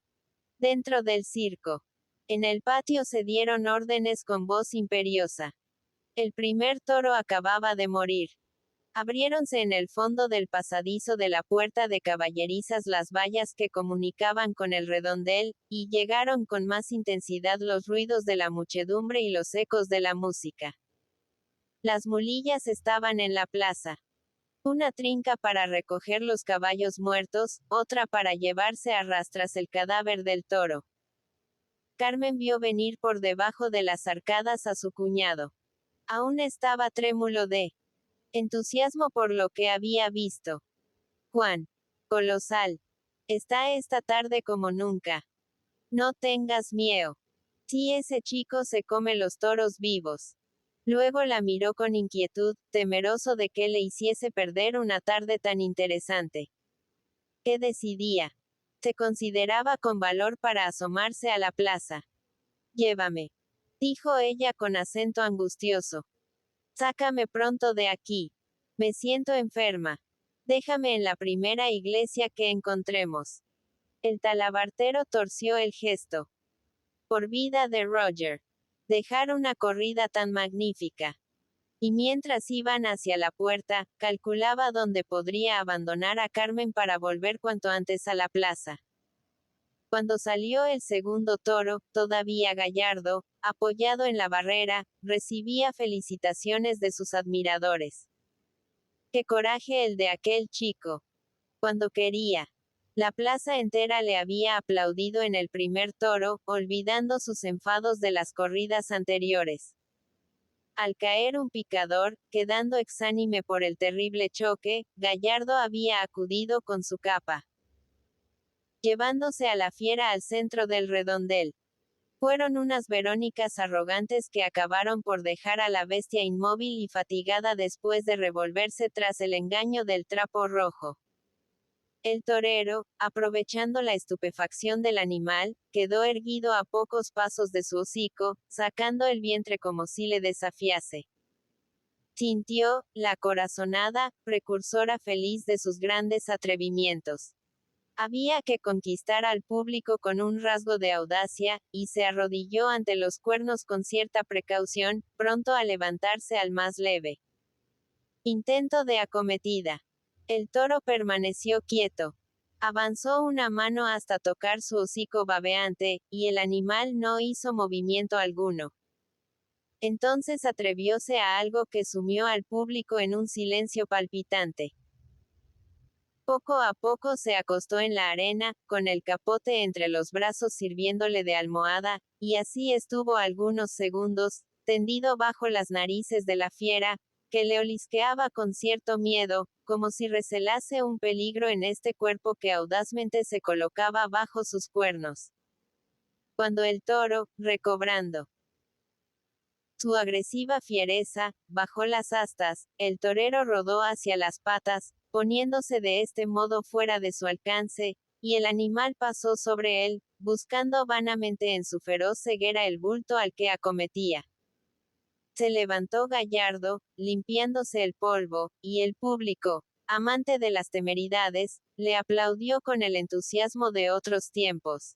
Dentro del circo. En el patio se dieron órdenes con voz imperiosa. El primer toro acababa de morir. Abriéronse en el fondo del pasadizo de la puerta de caballerizas las vallas que comunicaban con el redondel, y llegaron con más intensidad los ruidos de la muchedumbre y los ecos de la música. Las mulillas estaban en la plaza. Una trinca para recoger los caballos muertos, otra para llevarse a rastras el cadáver del toro. Carmen vio venir por debajo de las arcadas a su cuñado. Aún estaba trémulo de entusiasmo por lo que había visto. Juan. Colosal. Está esta tarde como nunca. No tengas miedo. Si ese chico se come los toros vivos. Luego la miró con inquietud, temeroso de que le hiciese perder una tarde tan interesante. ¿Qué decidía? Se consideraba con valor para asomarse a la plaza. Llévame. Dijo ella con acento angustioso. Sácame pronto de aquí. Me siento enferma. Déjame en la primera iglesia que encontremos. El talabartero torció el gesto. Por vida de Roger. Dejar una corrida tan magnífica. Y mientras iban hacia la puerta, calculaba dónde podría abandonar a Carmen para volver cuanto antes a la plaza. Cuando salió el segundo toro, todavía gallardo, apoyado en la barrera, recibía felicitaciones de sus admiradores. ¡Qué coraje el de aquel chico! Cuando quería. La plaza entera le había aplaudido en el primer toro, olvidando sus enfados de las corridas anteriores. Al caer un picador, quedando exánime por el terrible choque, Gallardo había acudido con su capa, llevándose a la fiera al centro del redondel. Fueron unas Verónicas arrogantes que acabaron por dejar a la bestia inmóvil y fatigada después de revolverse tras el engaño del trapo rojo. El torero, aprovechando la estupefacción del animal, quedó erguido a pocos pasos de su hocico, sacando el vientre como si le desafiase. Sintió, la corazonada, precursora feliz de sus grandes atrevimientos. Había que conquistar al público con un rasgo de audacia, y se arrodilló ante los cuernos con cierta precaución, pronto a levantarse al más leve intento de acometida. El toro permaneció quieto. Avanzó una mano hasta tocar su hocico babeante, y el animal no hizo movimiento alguno. Entonces atrevióse a algo que sumió al público en un silencio palpitante. Poco a poco se acostó en la arena, con el capote entre los brazos sirviéndole de almohada, y así estuvo algunos segundos, tendido bajo las narices de la fiera, que le olisqueaba con cierto miedo, como si recelase un peligro en este cuerpo que audazmente se colocaba bajo sus cuernos. Cuando el toro, recobrando su agresiva fiereza, bajó las astas, el torero rodó hacia las patas, poniéndose de este modo fuera de su alcance, y el animal pasó sobre él, buscando vanamente en su feroz ceguera el bulto al que acometía. Se levantó Gallardo, limpiándose el polvo, y el público, amante de las temeridades, le aplaudió con el entusiasmo de otros tiempos.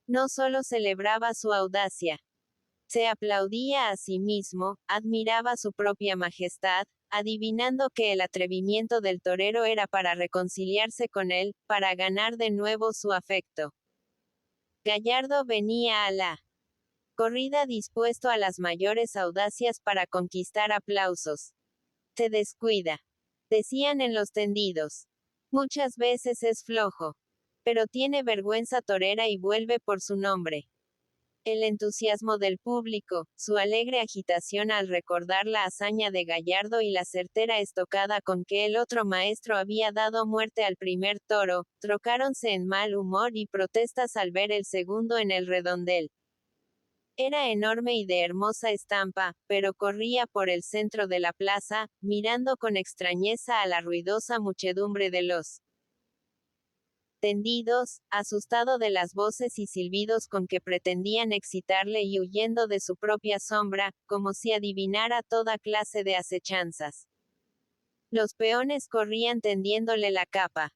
No solo celebraba su audacia, se aplaudía a sí mismo, admiraba su propia majestad, adivinando que el atrevimiento del torero era para reconciliarse con él, para ganar de nuevo su afecto. Gallardo venía a la corrida dispuesto a las mayores audacias para conquistar aplausos. Se descuida, decían en los tendidos. Muchas veces es flojo, pero tiene vergüenza torera y vuelve por su nombre. El entusiasmo del público, su alegre agitación al recordar la hazaña de Gallardo y la certera estocada con que el otro maestro había dado muerte al primer toro, trocáronse en mal humor y protestas al ver el segundo en el redondel. Era enorme y de hermosa estampa, pero corría por el centro de la plaza, mirando con extrañeza a la ruidosa muchedumbre de los tendidos, asustado de las voces y silbidos con que pretendían excitarle y huyendo de su propia sombra, como si adivinara toda clase de acechanzas. Los peones corrían tendiéndole la capa.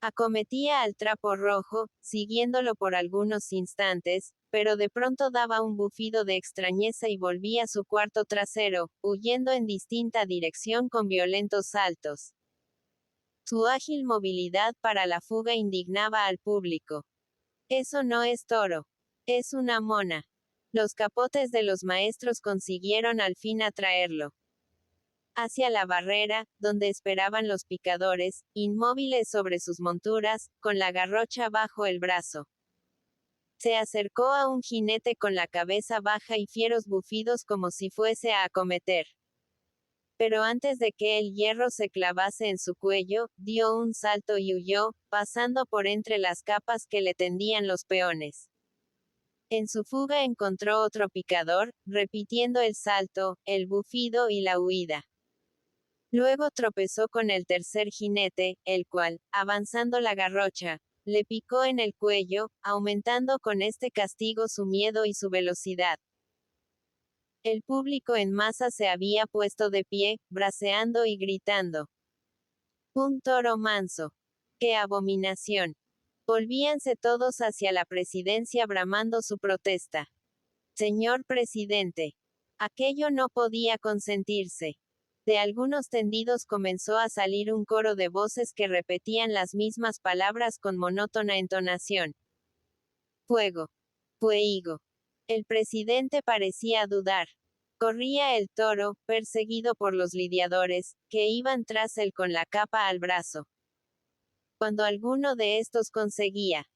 Acometía al trapo rojo, siguiéndolo por algunos instantes, pero de pronto daba un bufido de extrañeza y volvía a su cuarto trasero, huyendo en distinta dirección con violentos saltos. Su ágil movilidad para la fuga indignaba al público. Eso no es toro. Es una mona. Los capotes de los maestros consiguieron al fin atraerlo hacia la barrera, donde esperaban los picadores, inmóviles sobre sus monturas, con la garrocha bajo el brazo. Se acercó a un jinete con la cabeza baja y fieros bufidos como si fuese a acometer. Pero antes de que el hierro se clavase en su cuello, dio un salto y huyó, pasando por entre las capas que le tendían los peones. En su fuga encontró otro picador, repitiendo el salto, el bufido y la huida. Luego tropezó con el tercer jinete, el cual, avanzando la garrocha, le picó en el cuello, aumentando con este castigo su miedo y su velocidad. El público en masa se había puesto de pie, braceando y gritando. Un toro manso. ¡Qué abominación! Volvíanse todos hacia la presidencia bramando su protesta. Señor presidente. Aquello no podía consentirse. De algunos tendidos comenzó a salir un coro de voces que repetían las mismas palabras con monótona entonación. Fuego. Fuego. El presidente parecía dudar. Corría el toro, perseguido por los lidiadores, que iban tras él con la capa al brazo. Cuando alguno de estos conseguía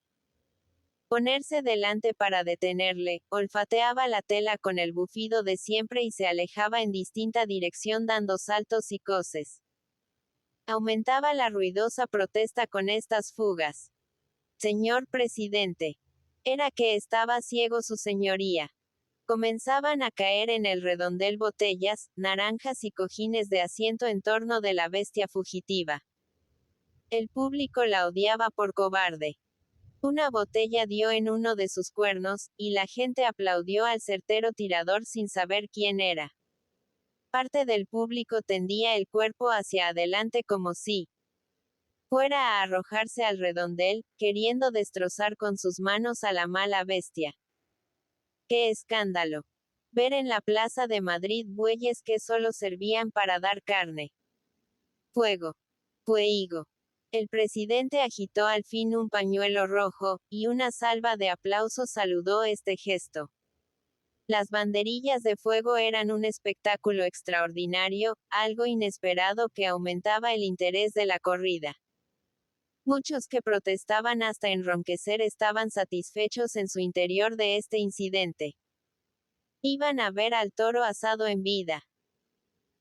ponerse delante para detenerle, olfateaba la tela con el bufido de siempre y se alejaba en distinta dirección dando saltos y coces. Aumentaba la ruidosa protesta con estas fugas. Señor presidente. Era que estaba ciego su señoría. Comenzaban a caer en el redondel botellas, naranjas y cojines de asiento en torno de la bestia fugitiva. El público la odiaba por cobarde. Una botella dio en uno de sus cuernos, y la gente aplaudió al certero tirador sin saber quién era. Parte del público tendía el cuerpo hacia adelante como si fuera a arrojarse al redondel, queriendo destrozar con sus manos a la mala bestia. ¡Qué escándalo! Ver en la plaza de Madrid bueyes que solo servían para dar carne. Fuego. Fuego. El presidente agitó al fin un pañuelo rojo, y una salva de aplausos saludó este gesto. Las banderillas de fuego eran un espectáculo extraordinario, algo inesperado que aumentaba el interés de la corrida. Muchos que protestaban hasta enronquecer estaban satisfechos en su interior de este incidente. Iban a ver al toro asado en vida.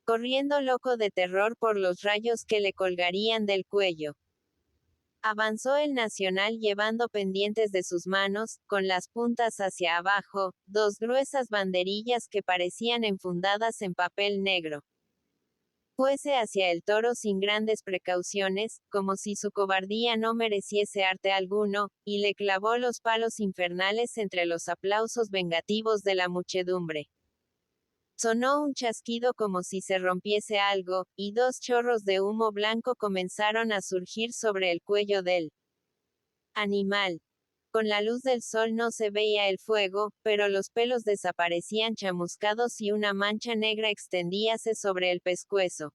Corriendo loco de terror por los rayos que le colgarían del cuello. Avanzó el nacional llevando pendientes de sus manos, con las puntas hacia abajo, dos gruesas banderillas que parecían enfundadas en papel negro. Fuese hacia el toro sin grandes precauciones, como si su cobardía no mereciese arte alguno, y le clavó los palos infernales entre los aplausos vengativos de la muchedumbre. Sonó un chasquido como si se rompiese algo, y dos chorros de humo blanco comenzaron a surgir sobre el cuello del animal. Con la luz del sol no se veía el fuego, pero los pelos desaparecían chamuscados y una mancha negra extendíase sobre el pescuezo.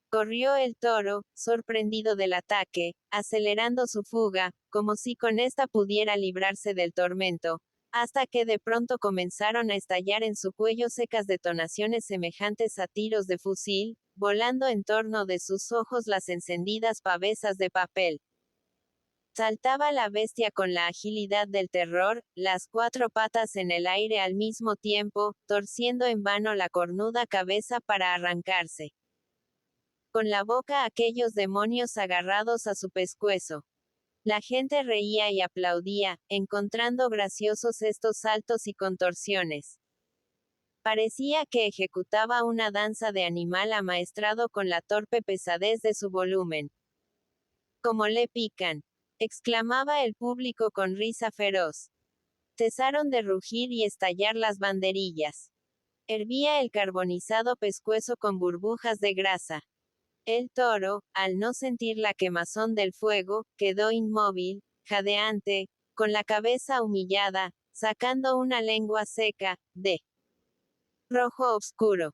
Corrió el toro, sorprendido del ataque, acelerando su fuga, como si con esta pudiera librarse del tormento, hasta que de pronto comenzaron a estallar en su cuello secas detonaciones semejantes a tiros de fusil, volando en torno de sus ojos las encendidas pavesas de papel. Saltaba la bestia con la agilidad del terror, las cuatro patas en el aire al mismo tiempo, torciendo en vano la cornuda cabeza para arrancarse. Con la boca aquellos demonios agarrados a su pescuezo. La gente reía y aplaudía, encontrando graciosos estos saltos y contorsiones. Parecía que ejecutaba una danza de animal amaestrado con la torpe pesadez de su volumen. «¡Cómo le pican!», exclamaba el público con risa feroz. Cesaron de rugir y estallar las banderillas. Hervía el carbonizado pescuezo con burbujas de grasa. El toro, al no sentir la quemazón del fuego, quedó inmóvil, jadeante, con la cabeza humillada, sacando una lengua seca, de rojo oscuro.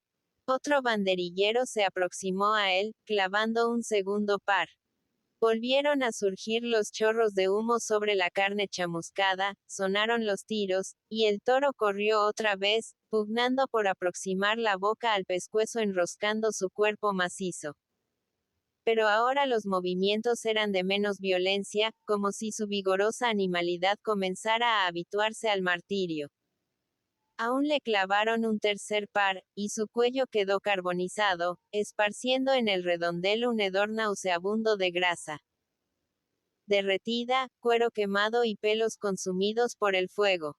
Otro banderillero se aproximó a él, clavando un segundo par. Volvieron a surgir los chorros de humo sobre la carne chamuscada, sonaron los tiros, y el toro corrió otra vez, pugnando por aproximar la boca al pescuezo enroscando su cuerpo macizo. Pero ahora los movimientos eran de menos violencia, como si su vigorosa animalidad comenzara a habituarse al martirio. Aún le clavaron un tercer par, y su cuello quedó carbonizado, esparciendo en el redondel un hedor nauseabundo de grasa derretida, cuero quemado y pelos consumidos por el fuego.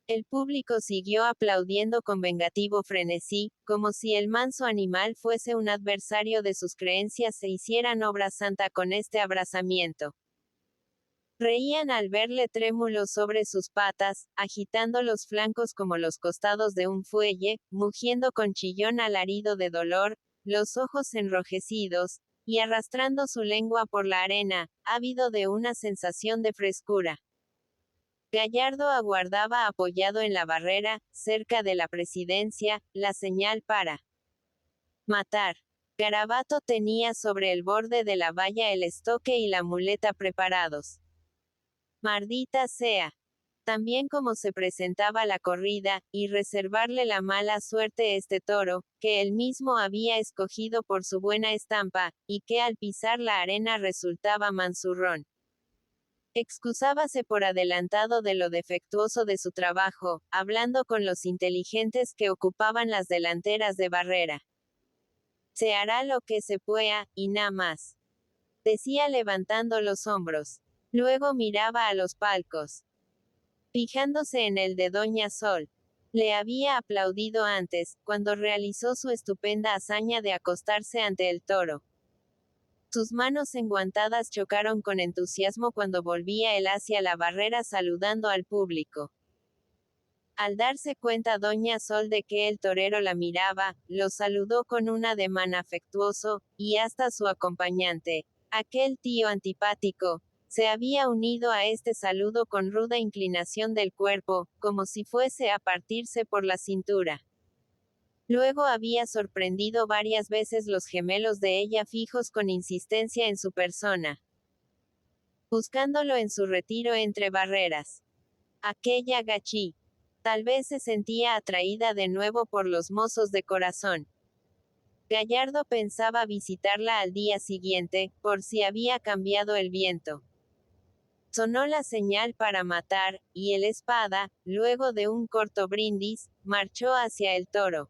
El público siguió aplaudiendo con vengativo frenesí, como si el manso animal fuese un adversario de sus creencias e hicieran obra santa con este abrazamiento. Reían al verle trémulo sobre sus patas, agitando los flancos como los costados de un fuelle, mugiendo con chillón alarido de dolor, los ojos enrojecidos, y arrastrando su lengua por la arena, ávido de una sensación de frescura. Gallardo aguardaba apoyado en la barrera, cerca de la presidencia, la señal para matar. Garabato tenía sobre el borde de la valla el estoque y la muleta preparados. Maldita sea. También como se presentaba la corrida, y reservarle la mala suerte este toro, que él mismo había escogido por su buena estampa, y que al pisar la arena resultaba manzurrón. Excusábase por adelantado de lo defectuoso de su trabajo, hablando con los inteligentes que ocupaban las delanteras de barrera. Se hará lo que se pueda, y nada más. Decía levantando los hombros. Luego miraba a los palcos. Fijándose en el de Doña Sol. Le había aplaudido antes, cuando realizó su estupenda hazaña de acostarse ante el toro. Sus manos enguantadas chocaron con entusiasmo cuando volvía él hacia la barrera saludando al público. Al darse cuenta Doña Sol de que el torero la miraba, lo saludó con un ademán afectuoso, y hasta su acompañante, aquel tío antipático, se había unido a este saludo con ruda inclinación del cuerpo, como si fuese a partirse por la cintura. Luego había sorprendido varias veces los gemelos de ella fijos con insistencia en su persona, buscándolo en su retiro entre barreras. Aquella gachí. Tal vez se sentía atraída de nuevo por los mozos de corazón. Gallardo pensaba visitarla al día siguiente, por si había cambiado el viento. Sonó la señal para matar, y el espada, luego de un corto brindis, marchó hacia el toro.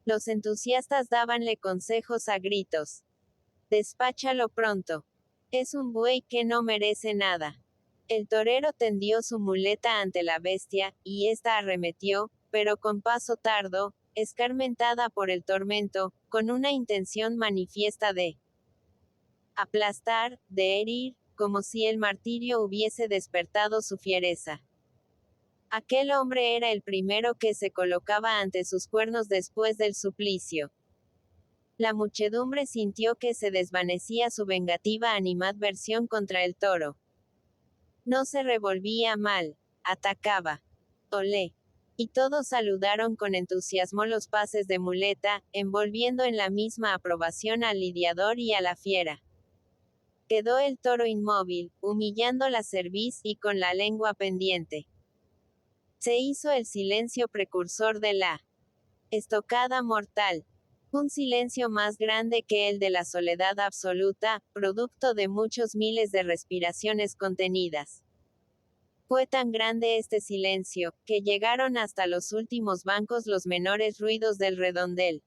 Los entusiastas dábanle consejos a gritos. Despáchalo pronto. Es un buey que no merece nada. El torero tendió su muleta ante la bestia, y ésta arremetió, pero con paso tardo, escarmentada por el tormento, con una intención manifiesta de aplastar, de herir, como si el martirio hubiese despertado su fiereza. Aquel hombre era el primero que se colocaba ante sus cuernos después del suplicio. La muchedumbre sintió que se desvanecía su vengativa animadversión contra el toro. No se revolvía mal, atacaba. Olé. Y todos saludaron con entusiasmo los pases de muleta, envolviendo en la misma aprobación al lidiador y a la fiera. Quedó el toro inmóvil, humillando la cerviz y con la lengua pendiente. Se hizo el silencio precursor de la estocada mortal. Un silencio más grande que el de la soledad absoluta, producto de muchos miles de respiraciones contenidas. Fue tan grande este silencio, que llegaron hasta los últimos bancos los menores ruidos del redondel.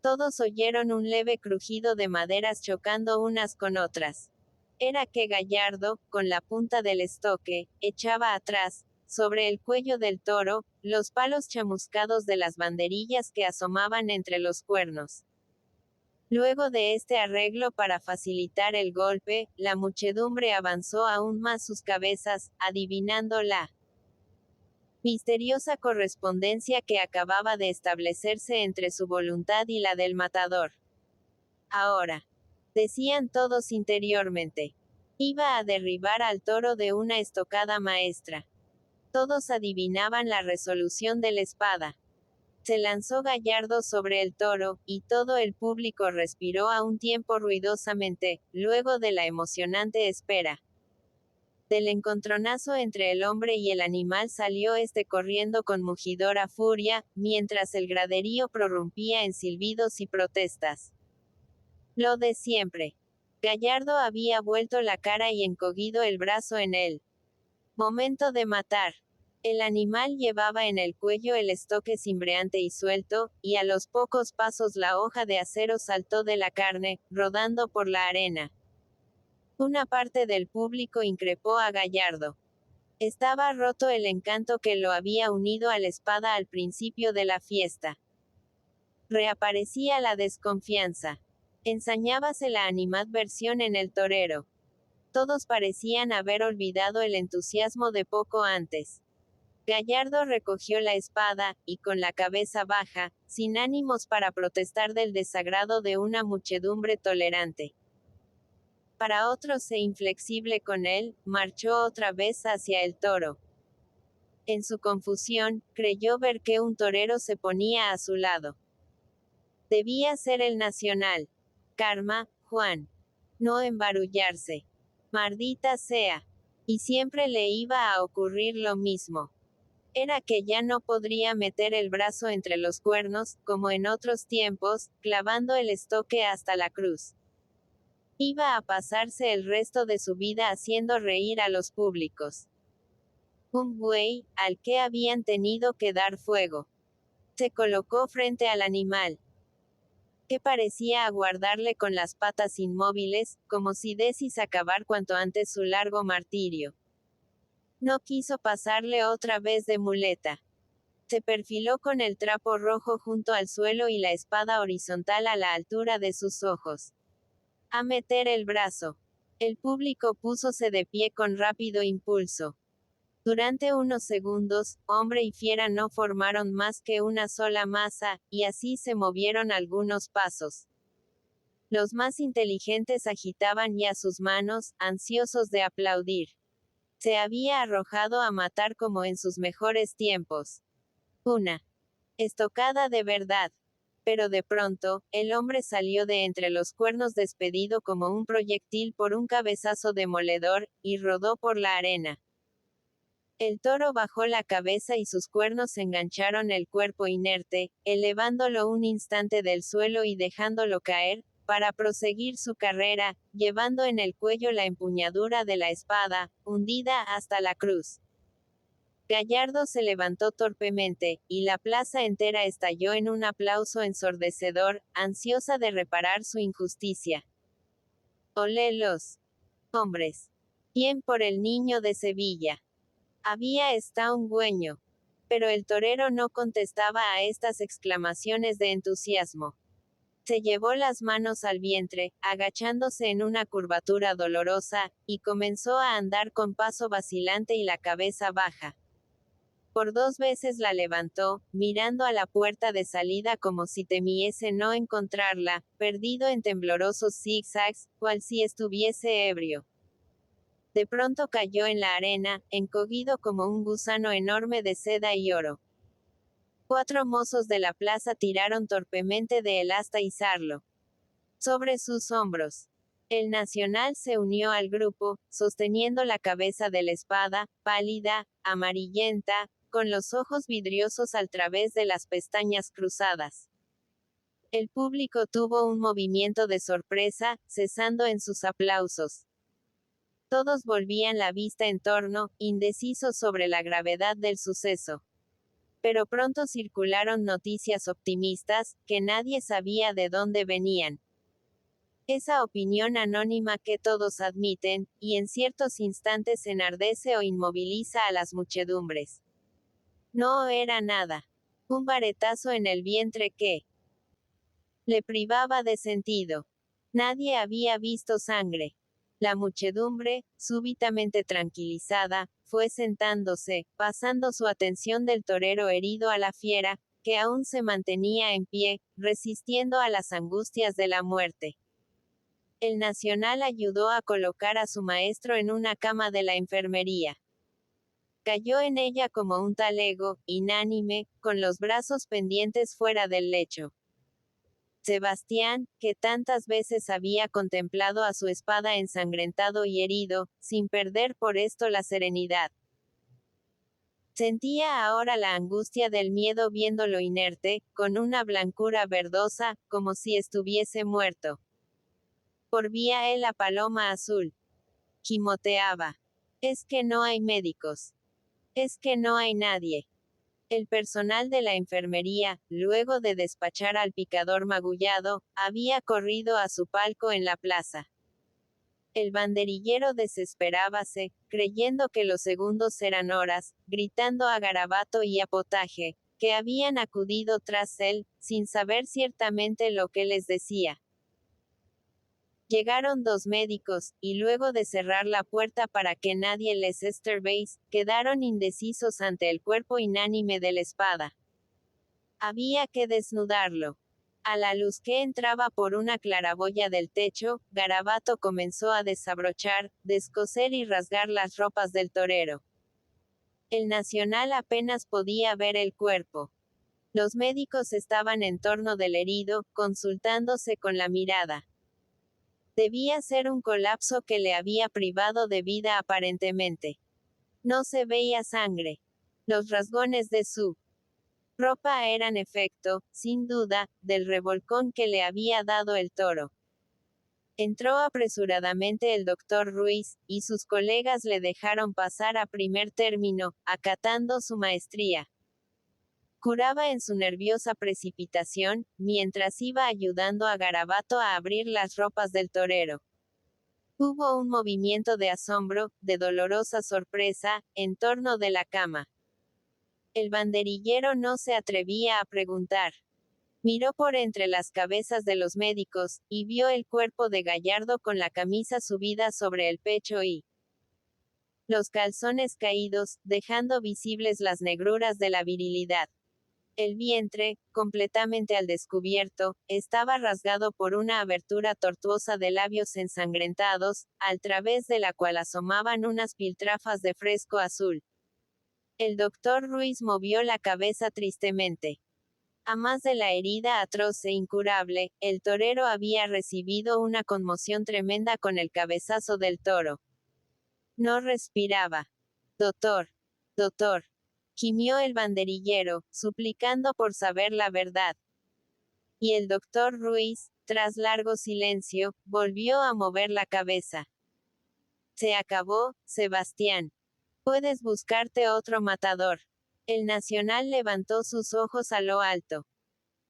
Todos oyeron un leve crujido de maderas chocando unas con otras. Era que Gallardo, con la punta del estoque, echaba atrás, sobre el cuello del toro, los palos chamuscados de las banderillas que asomaban entre los cuernos. Luego de este arreglo para facilitar el golpe, la muchedumbre avanzó aún más sus cabezas, adivinando la misteriosa correspondencia que acababa de establecerse entre su voluntad y la del matador. Ahora, decían todos interiormente, iba a derribar al toro de una estocada maestra. Todos adivinaban la resolución de la espada. Se lanzó Gallardo sobre el toro, y todo el público respiró a un tiempo ruidosamente, luego de la emocionante espera. Del encontronazo entre el hombre y el animal salió este corriendo con mugidora furia, mientras el graderío prorrumpía en silbidos y protestas. Lo de siempre. Gallardo había vuelto la cara y encogido el brazo en él. Momento de matar. El animal llevaba en el cuello el estoque cimbreante y suelto, y a los pocos pasos la hoja de acero saltó de la carne, rodando por la arena. Una parte del público increpó a Gallardo. Estaba roto el encanto que lo había unido a la espada al principio de la fiesta. Reaparecía la desconfianza. Ensañábase la animadversión en el torero. Todos parecían haber olvidado el entusiasmo de poco antes. Gallardo recogió la espada, y con la cabeza baja, sin ánimos para protestar del desagrado de una muchedumbre tolerante. Para otros e inflexible con él, marchó otra vez hacia el toro. En su confusión, creyó ver que un torero se ponía a su lado. Debía ser el Nacional. Karma, Juan. No embarullarse. Maldita sea. Y siempre le iba a ocurrir lo mismo. Era que ya no podría meter el brazo entre los cuernos, como en otros tiempos, clavando el estoque hasta la cruz. Iba a pasarse el resto de su vida haciendo reír a los públicos. Un buey, al que habían tenido que dar fuego. Se colocó frente al animal, que parecía aguardarle con las patas inmóviles, como si decis acabar cuanto antes su largo martirio. No quiso pasarle otra vez de muleta. Se perfiló con el trapo rojo junto al suelo y la espada horizontal a la altura de sus ojos. A meter el brazo. El público púsose de pie con rápido impulso. Durante unos segundos, hombre y fiera no formaron más que una sola masa, y así se movieron algunos pasos. Los más inteligentes agitaban ya sus manos, ansiosos de aplaudir. Se había arrojado a matar como en sus mejores tiempos. Una estocada de verdad. Pero de pronto, el hombre salió de entre los cuernos despedido como un proyectil por un cabezazo demoledor, y rodó por la arena. El toro bajó la cabeza y sus cuernos engancharon el cuerpo inerte, elevándolo un instante del suelo y dejándolo caer, para proseguir su carrera, llevando en el cuello la empuñadura de la espada, hundida hasta la cruz. Gallardo se levantó torpemente, y la plaza entera estalló en un aplauso ensordecedor, ansiosa de reparar su injusticia. Olé los hombres. Bien por el niño de Sevilla. Había está un güeño. Pero el torero no contestaba a estas exclamaciones de entusiasmo. Se llevó las manos al vientre, agachándose en una curvatura dolorosa, y comenzó a andar con paso vacilante y la cabeza baja. Por 2 veces la levantó, mirando a la puerta de salida como si temiese no encontrarla, perdido en temblorosos zigzags, cual si estuviese ebrio. De pronto cayó en la arena, encogido como un gusano enorme de seda y oro. 4 mozos de la plaza tiraron torpemente de él hasta izarlo sobre sus hombros. El Nacional se unió al grupo, sosteniendo la cabeza de la espada, pálida, amarillenta, con los ojos vidriosos al través de las pestañas cruzadas. El público tuvo un movimiento de sorpresa, cesando en sus aplausos. Todos volvían la vista en torno, indecisos sobre la gravedad del suceso. Pero pronto circularon noticias optimistas, que nadie sabía de dónde venían. Esa opinión anónima que todos admiten, y en ciertos instantes enardece o inmoviliza a las muchedumbres. No era nada. Un varetazo en el vientre que le privaba de sentido. Nadie había visto sangre. La muchedumbre, súbitamente tranquilizada, fue sentándose, pasando su atención del torero herido a la fiera, que aún se mantenía en pie, resistiendo a las angustias de la muerte. El Nacional ayudó a colocar a su maestro en una cama de la enfermería. Cayó en ella como un talego, inánime, con los brazos pendientes fuera del lecho. Sebastián, que tantas veces había contemplado a su espada ensangrentado y herido, sin perder por esto la serenidad. Sentía ahora la angustia del miedo viéndolo inerte, con una blancura verdosa, como si estuviese muerto. Volvía él la paloma azul. Gimoteaba. Es que no hay médicos. Es que no hay nadie. El personal de la enfermería, luego de despachar al picador magullado, había corrido a su palco en la plaza. El banderillero desesperábase, creyendo que los segundos eran horas, gritando a Garabato y a Potaje, que habían acudido tras él, sin saber ciertamente lo que les decía. Llegaron dos médicos, y luego de cerrar la puerta para que nadie les estorbase, quedaron indecisos ante el cuerpo inánime de la espada. Había que desnudarlo. A la luz que entraba por una claraboya del techo, Garabato comenzó a desabrochar, descoser y rasgar las ropas del torero. El Nacional apenas podía ver el cuerpo. Los médicos estaban en torno del herido, consultándose con la mirada. Debía ser un colapso que le había privado de vida aparentemente. No se veía sangre. Los rasgones de su ropa eran efecto, sin duda, del revolcón que le había dado el toro. Entró apresuradamente el doctor Ruiz, y sus colegas le dejaron pasar a primer término, acatando su maestría. Curaba en su nerviosa precipitación, mientras iba ayudando a Garabato a abrir las ropas del torero. Hubo un movimiento de asombro, de dolorosa sorpresa, en torno de la cama. El banderillero no se atrevía a preguntar. Miró por entre las cabezas de los médicos, y vio el cuerpo de Gallardo con la camisa subida sobre el pecho y los calzones caídos, dejando visibles las negruras de la virilidad. El vientre, completamente al descubierto, estaba rasgado por una abertura tortuosa de labios ensangrentados, al través de la cual asomaban unas piltrafas de fresco azul. El doctor Ruiz movió la cabeza tristemente. A más de la herida atroz e incurable, el torero había recibido una conmoción tremenda con el cabezazo del toro. No respiraba. Doctor. Doctor. Gimió el banderillero, suplicando por saber la verdad. Y el doctor Ruiz, tras largo silencio, volvió a mover la cabeza. Se acabó, Sebastián. Puedes buscarte otro matador. El Nacional levantó sus ojos a lo alto.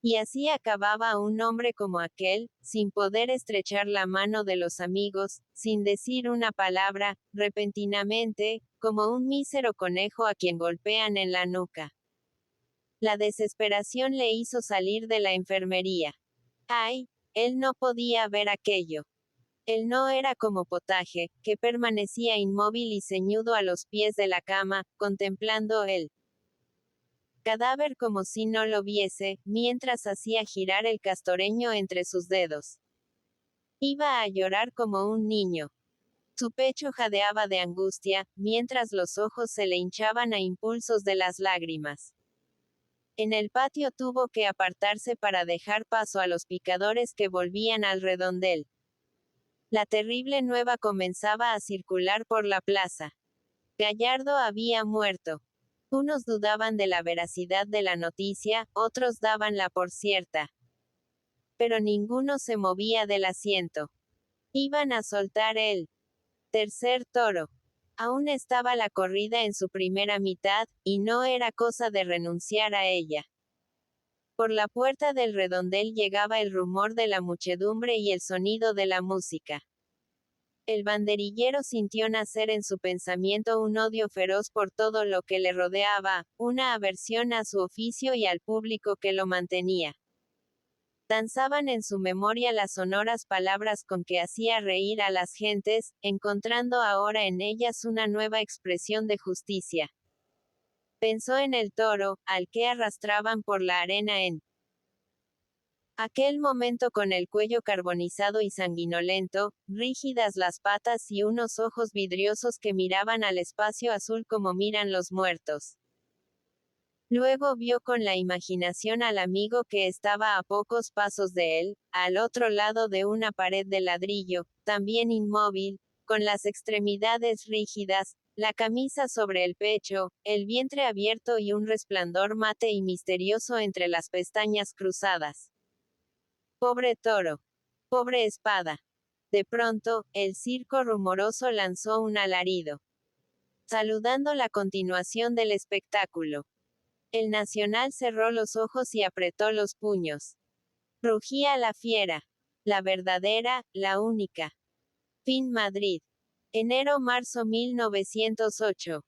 Y así acababa un hombre como aquel, sin poder estrechar la mano de los amigos, sin decir una palabra, repentinamente, como un mísero conejo a quien golpean en la nuca. La desesperación le hizo salir de la enfermería. ¡Ay! Él no podía ver aquello. Él no era como Potaje, que permanecía inmóvil y ceñudo a los pies de la cama, contemplando el cadáver como si no lo viese, mientras hacía girar el castoreño entre sus dedos. Iba a llorar como un niño. Su pecho jadeaba de angustia, mientras los ojos se le hinchaban a impulsos de las lágrimas. En el patio tuvo que apartarse para dejar paso a los picadores que volvían al redondel. La terrible nueva comenzaba a circular por la plaza. Gallardo había muerto. Unos dudaban de la veracidad de la noticia, otros dábanla por cierta. pero ninguno se movía del asiento. Iban a soltar el tercer toro. Aún estaba la corrida en su primera mitad, y no era cosa de renunciar a ella. Por la puerta del redondel llegaba el rumor de la muchedumbre y el sonido de la música. El banderillero sintió nacer en su pensamiento un odio feroz por todo lo que le rodeaba, una aversión a su oficio y al público que lo mantenía. Danzaban en su memoria las sonoras palabras con que hacía reír a las gentes, encontrando ahora en ellas una nueva expresión de justicia. Pensó en el toro, al que arrastraban por la arena en aquel momento con el cuello carbonizado y sanguinolento, rígidas las patas y unos ojos vidriosos que miraban al espacio azul como miran los muertos. Luego vio con la imaginación al amigo que estaba a pocos pasos de él, al otro lado de una pared de ladrillo, también inmóvil, con las extremidades rígidas, la camisa sobre el pecho, el vientre abierto y un resplandor mate y misterioso entre las pestañas cruzadas. Pobre toro. Pobre espada. De pronto, el circo rumoroso lanzó un alarido, saludando la continuación del espectáculo. El nacional cerró los ojos y apretó los puños. Rugía la fiera. La verdadera, la única. Fin Madrid. Enero-marzo 1908.